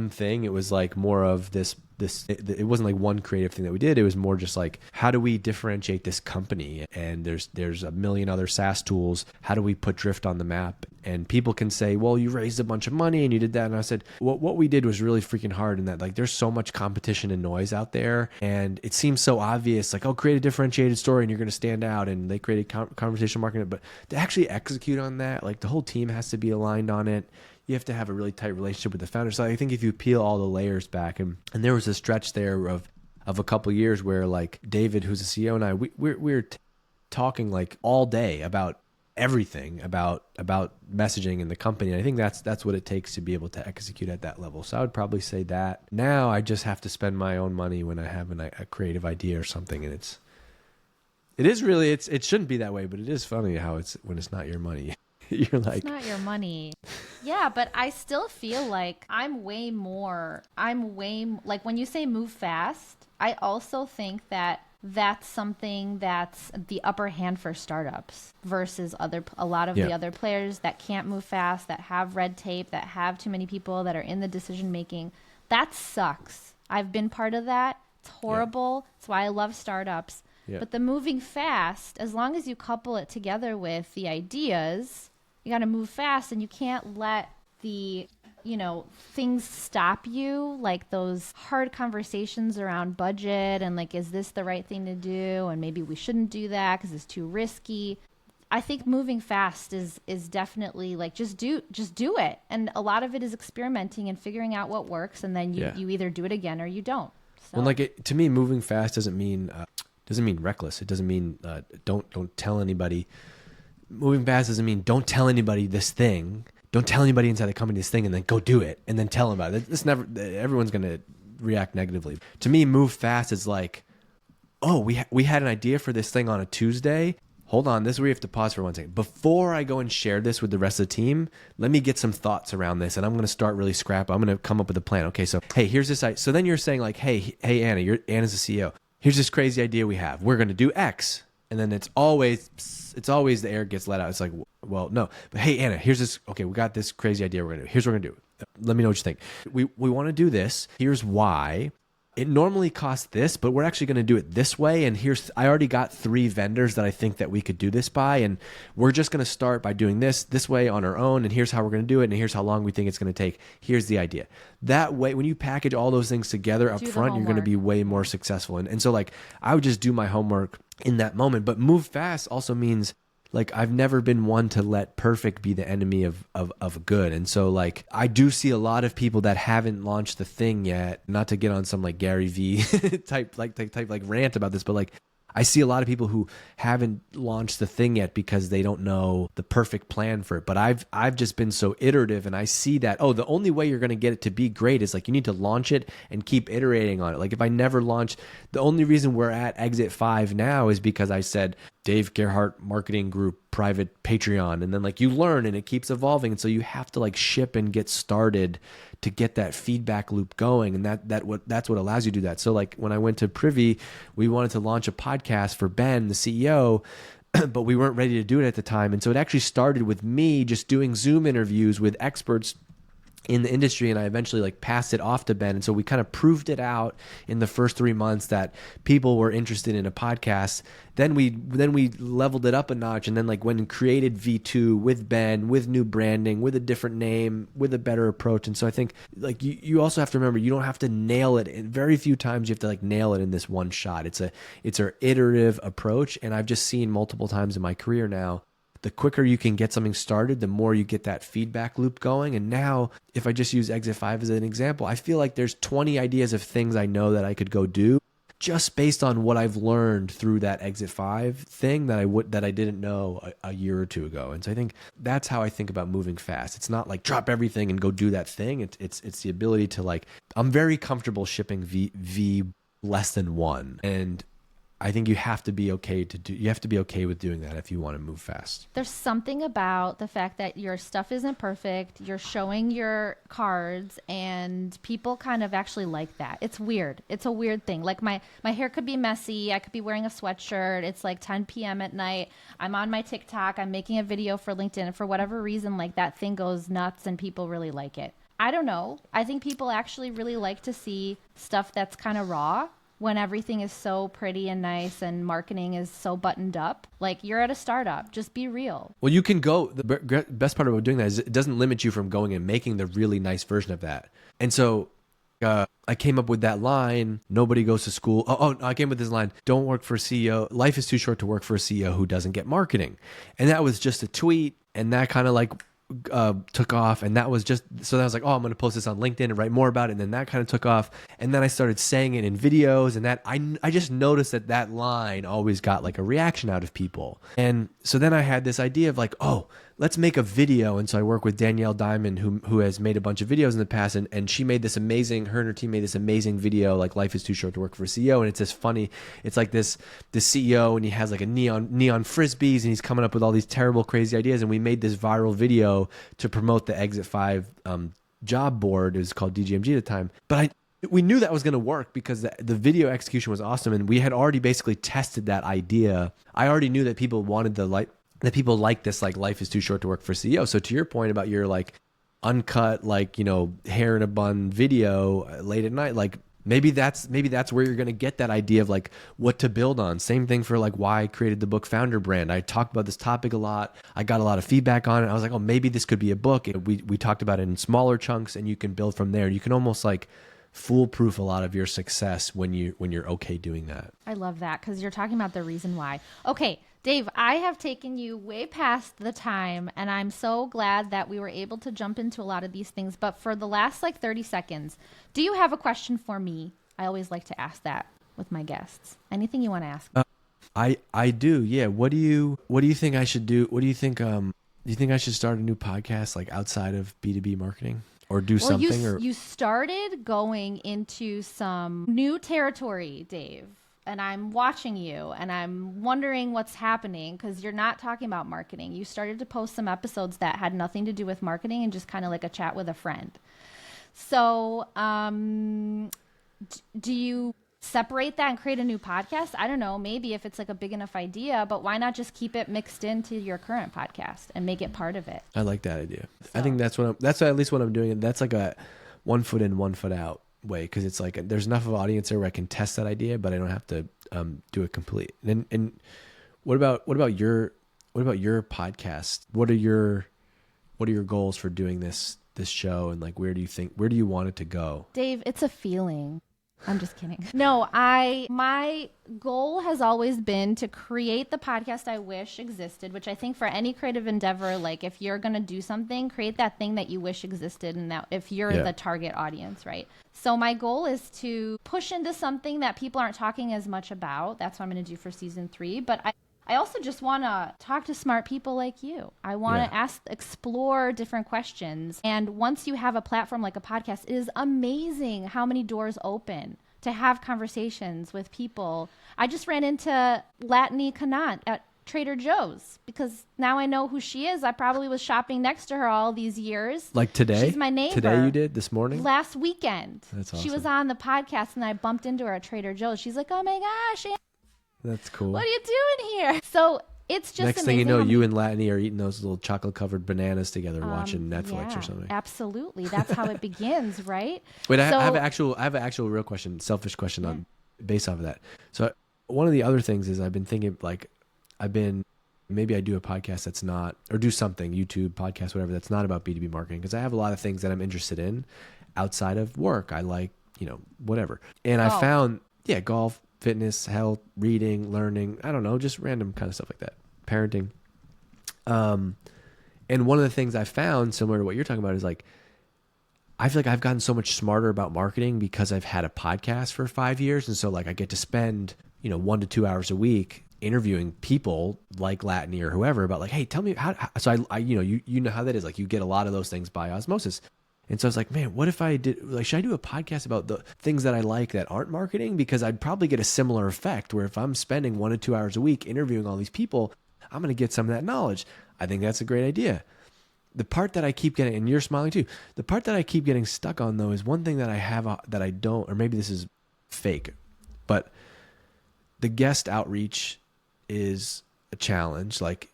thing. It was like more of this, it wasn't like one creative thing that we did. It was more just like, how do we differentiate this company? And there's a million other SaaS tools. How do we put Drift on the map? And people can say, well, you raised a bunch of money and you did that. And I said, what we did was really freaking hard, in that like there's so much competition and noise out there. And it seems so obvious, like, oh, create a differentiated story and you're going to stand out. And they created conversational marketing. But to actually execute on that, like the whole team has to be aligned on it. You have to have a really tight relationship with the founder. So I think if you peel all the layers back, and there was a stretch there of a couple of years where like David, who's the CEO, and I, we're talking like all day about everything, about messaging in the company. And I think that's what it takes to be able to execute at that level. So I would probably say that. Now I just have to spend my own money when I have a creative idea or something, and it shouldn't be that way, but it is funny how it's when it's not your money. You're like, it's not your money. Yeah, but I still feel like I'm way like, when you say move fast, I also think that that's something that's the upper hand for startups versus a lot of the other players that can't move fast, that have red tape, that have too many people that are in the decision making. That sucks. I've been part of that. It's horrible. Yeah. That's why I love startups. Yeah. But the moving fast, as long as you couple it together with the ideas, you got to move fast, and you can't let the, things stop you, like those hard conversations around budget and like, is this the right thing to do? And maybe we shouldn't do that because it's too risky. I think moving fast is definitely like, just do it. And a lot of it is experimenting and figuring out what works. And then you either do it again or you don't. So. Well, to me, moving fast doesn't mean reckless. It doesn't mean don't tell anybody. Moving fast doesn't mean don't tell anybody this thing. Don't tell anybody inside the company this thing, and then go do it and then tell them about it. Everyone's going to react negatively. To me, move fast is like, oh, we had an idea for this thing on a Tuesday. Hold on, this is where you have to pause for 1 second. Before I go and share this with the rest of the team, let me get some thoughts around this, and I'm going to start really scrap. I'm going to come up with a plan. Okay, so hey, here's this. So then you're saying like, hey, Anna, Anna's the CEO. Here's this crazy idea we have. We're going to do X. And then it's always the air gets let out. It's like, well, no. But hey, Anna, here's this. Okay, we got this crazy idea we're going to do. Here's what we're going to do. Let me know what you think. We want to do this. Here's why. it normally costs this, but we're actually going to do it this way. And I already got 3 vendors that I think that we could do this by. And we're just going to start by doing this way on our own. And here's how we're going to do it. And here's how long we think it's going to take. Here's the idea. That way, when you package all those things together up front, you're going to be way more successful. And so like, I would just do my homework in that moment, but move fast also means like I've never been one to let perfect be the enemy of good. And so like I do see a lot of people that haven't launched the thing yet, not to get on some like Gary V type rant about this, but like I see a lot of people who haven't launched the thing yet because they don't know the perfect plan for it. But I've just been so iterative, and I see that, oh, the only way you're going to get it to be great is like you need to launch it and keep iterating on it. Like if I never launched, the only reason we're at Exit 5 now is because I said, Dave Gerhardt Marketing Group, private Patreon. And then like you learn and it keeps evolving. And so you have to like ship and get started to get that feedback loop going. And that's what allows you to do that. So like when I went to Privy, we wanted to launch a podcast for Ben, the CEO, but we weren't ready to do it at the time. And so it actually started with me just doing Zoom interviews with experts in the industry, and I eventually like passed it off to Ben. And so we kind of proved it out in the first 3 months that people were interested in a podcast. Then we leveled it up a notch, and then like went and created V2 with Ben, with new branding, with a different name, with a better approach. And so I think like you also have to remember, you don't have to nail it. And very few times you have to like nail it in this one shot. It's an iterative approach, and I've just seen multiple times in my career now, the quicker you can get something started, the more you get that feedback loop going. And now, if I just use Exit 5 as an example, I feel like there's 20 ideas of things I know that I could go do just based on what I've learned through that Exit 5 thing that I didn't know a year or two ago. And so I think that's how I think about moving fast. It's not like drop everything and go do that thing. It's the ability to like, I'm very comfortable shipping V less than 1. And I think you have to be okay with doing that if you want to move fast. There's something about the fact that your stuff isn't perfect, you're showing your cards, and people kind of actually like that. It's weird. It's a weird thing. Like my hair could be messy. I could be wearing a sweatshirt. It's like 10 p.m. at night. I'm on my TikTok. I'm making a video for LinkedIn. And for whatever reason, like that thing goes nuts and people really like it. I don't know. I think people actually really like to see stuff that's kind of raw, when everything is so pretty and nice and marketing is so buttoned up. Like you're at a startup, just be real. Well, you can go, the best part about doing that is it doesn't limit you from going and making the really nice version of that. And so I came up with that line, nobody goes to school. I came up with this line, don't work for a CEO. Life is too short to work for a CEO who doesn't get marketing. And that was just a tweet, and that kind of like took off. And that was just, so I was like, oh, I'm going to post this on LinkedIn and write more about it. And then that kind of took off. And then I started saying it in videos, and that I just noticed that line always got like a reaction out of people. And so then I had this idea of like, oh, let's make a video. And so I work with Danielle Diamond, who has made a bunch of videos in the past, and she made this amazing, her and her team made this amazing video, like Life is Too Short to Work for a CEO. And it's just funny. It's like this CEO, and he has like a neon frisbees, and he's coming up with all these terrible, crazy ideas. And we made this viral video to promote the Exit 5 job board. It was called DGMG at the time. But we knew that was going to work because the video execution was awesome. And we had already basically tested that idea. I already knew that people wanted that people like this, like Life is Too Short to Work for a CEO. So to your point about your like uncut, like, hair in a bun video late at night, like maybe that's where you're going to get that idea of like what to build on. Same thing for like why I created the book Founder Brand. I talked about this topic a lot. I got a lot of feedback on it. I was like, oh, maybe this could be a book. We talked about it in smaller chunks, and you can build from there. You can almost like foolproof a lot of your success when you're okay doing that. I love that, because you're talking about the reason why. Okay, Dave, I have taken you way past the time, and I'm so glad that we were able to jump into a lot of these things. But for the last like 30 seconds, do you have a question for me? I always like to ask that with my guests. Anything you want to ask? I do. Yeah. What do you think I should do? What do you think? Do you think I should start a new podcast like outside of B2B marketing? Or do something? You started going into some new territory, Dave, and I'm watching you, and I'm wondering what's happening, because you're not talking about marketing. You started to post some episodes that had nothing to do with marketing and just kind of like a chat with a friend. So do you separate that and create a new podcast? I don't know, maybe if it's like a big enough idea, but why not just keep it mixed into your current podcast and make it part of it? I like that idea. So, I think that's at least what I'm doing. That's like a 1 foot in, 1 foot out way, because it's like there's enough of an audience there where I can test that idea, but I don't have to do it complete. And what about your podcast? What are your goals for doing this show, and like where do you want it to go? Dave, it's a feeling. I'm just kidding. No, my goal has always been to create the podcast I wish existed, which I think for any creative endeavor, like if you're going to do something, create that thing that you wish existed, and that if you're the target audience, right? So my goal is to push into something that people aren't talking as much about. That's what I'm going to do for season 3. But I also just want to talk to smart people like you. I want to explore different questions. And once you have a platform like a podcast, it is amazing how many doors open to have conversations with people. I just ran into Latany Kanant at Trader Joe's because now I know who she is. I probably was shopping next to her all these years. Like today? She's my neighbor. Today you did? This morning? Last weekend. That's awesome. She was on the podcast and I bumped into her at Trader Joe's. She's like, oh my gosh, that's cool. what are you doing here? So it's just next thing you know, you and Latany are eating those little chocolate-covered bananas together, watching Netflix or something. Absolutely, that's how it begins, right? Wait, I have an actual real question, selfish question on based off of that. So one of the other things is I've been thinking, like, maybe I do a podcast that's not, or do something, YouTube, podcast, whatever, that's not about B2B marketing, because I have a lot of things that I'm interested in outside of work. I like, whatever. And I found, golf, fitness, health, reading, learning, I don't know, just random kind of stuff like that. Parenting. And one of the things I found, similar to what you're talking about, is like, I feel like I've gotten so much smarter about marketing because I've had a podcast for 5 years. And so like I get to spend, 1 to 2 hours a week interviewing people like Latany or whoever about like, hey, tell me how, so I you know how that is. Like you get a lot of those things by osmosis. And so I was like, man, what if I did, like, should I do a podcast about the things that I like that aren't marketing? Because I'd probably get a similar effect where if I'm spending 1 to 2 hours a week interviewing all these people, I'm going to get some of that knowledge. I think that's a great idea. The part that I keep getting, and you're smiling too, the part that I keep getting stuck on though is one thing that I have that I don't, or maybe this is fake, but the guest outreach is a challenge. Like,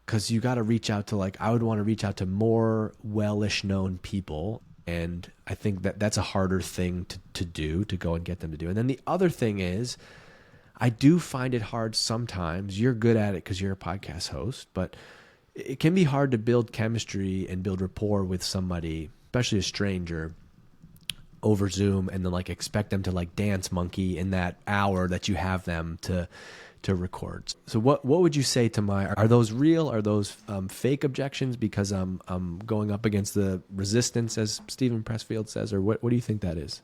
because you got to reach out to, like, I would want to reach out to more well-ish known people. And I think that that's a harder thing to do, to go and get them to do. And then the other thing is, I do find it hard sometimes. You're good at it because you're a podcast host, but it can be hard to build chemistry and build rapport with somebody, especially a stranger, over Zoom, and then like expect them to like dance monkey in that hour that you have them to record. So what would you say to are those real? Are those fake objections because I'm going up against the resistance, as Stephen Pressfield says, or what do you think that is?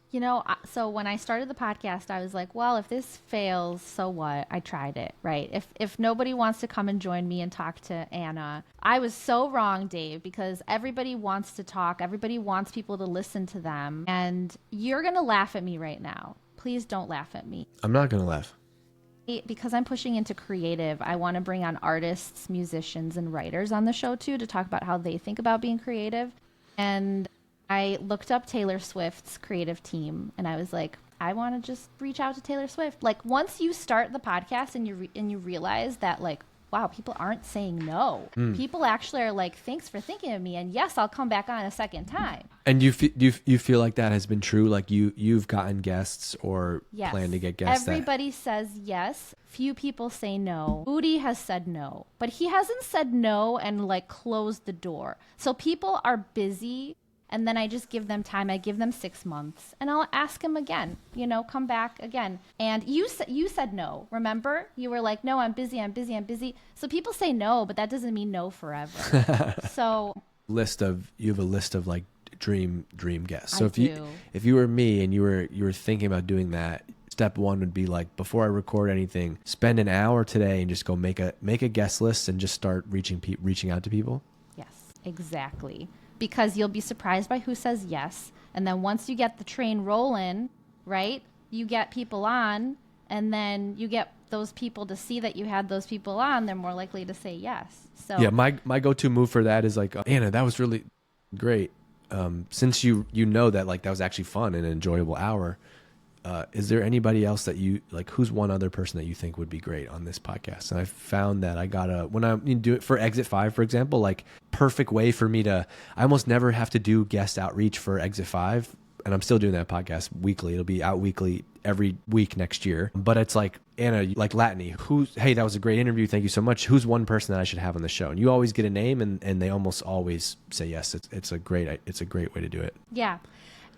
So when I started the podcast, I was like, well, if this fails, so what? I tried it, right? If nobody wants to come and join me and talk to Anna, I was so wrong, Dave, because everybody wants to talk. Everybody wants people to listen to them. And you're going to laugh at me right now. Please don't laugh at me. I'm not going to laugh. Because I'm pushing into creative, I want to bring on artists, musicians, and writers on the show too to talk about how they think about being creative. And I looked up Taylor Swift's creative team, and I was like, I want to just reach out to Taylor Swift. Like, once you start the podcast and you realize that, like, wow, people aren't saying no. People actually are like, thanks for thinking of me, and yes, I'll come back on a second time. And you feel like that has been true? Like you've gotten guests or plan to get guests? Everybody says yes. Few people say no. Udi has said no, but he hasn't said no and like closed the door. So people are busy, and then I just give them time. I give them 6 months, and I'll ask him again, come back again. And you said no, remember? You were like, no, I'm busy. So people say no, but that doesn't mean no forever. So you have a list of like dream guests. So I if you were me and you were thinking about doing that, step one would be like, before I record anything, spend an hour today and just go make a guest list and just start reaching out to people. Yes, exactly. Because you'll be surprised by who says yes. And then once you get the train rolling, right, you get people on, and then you get those people to see that you had those people on, they're more likely to say yes. So yeah, my go-to move for that is like, Anna, that was really great. Since you know that like that was actually fun and an enjoyable hour, is there anybody else that you like? Who's one other person that you think would be great on this podcast? And I found that when I do it for Exit 5, for example, like perfect way for me I almost never have to do guest outreach for Exit 5 and I'm still doing that podcast weekly. It'll be out weekly every week next year. But it's like, Anna, like Latney, hey, that was a great interview. Thank you so much. Who's one person that I should have on the show? And you always get a name, and they almost always say yes. It's a great way to do it. Yeah.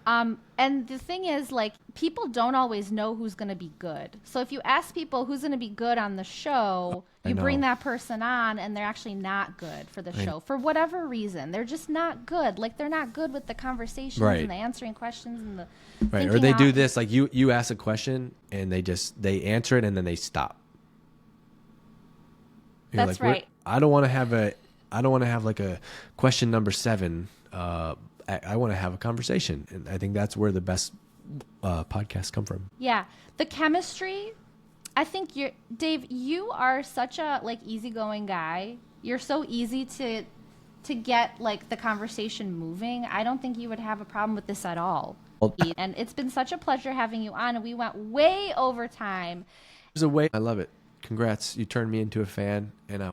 And the thing is, like, people don't always know who's going to be good. So if you ask people who's going to be good on the show, you bring that person on and they're actually not good for the show for whatever reason. They're just not good. Like, they're not good with the conversations and the answering questions and the or they do this, like you ask a question and they answer it and then they stop. You're That's like, right. I don't want to have like a question number 7. I want to have a conversation, and I think that's where the best podcasts come from. Yeah, the chemistry. I think Dave. You are such a like easygoing guy. You're so easy to get like the conversation moving. I don't think you would have a problem with this at all. And it's been such a pleasure having you on. And we went way over time. I love it. Congrats, you turned me into a fan, and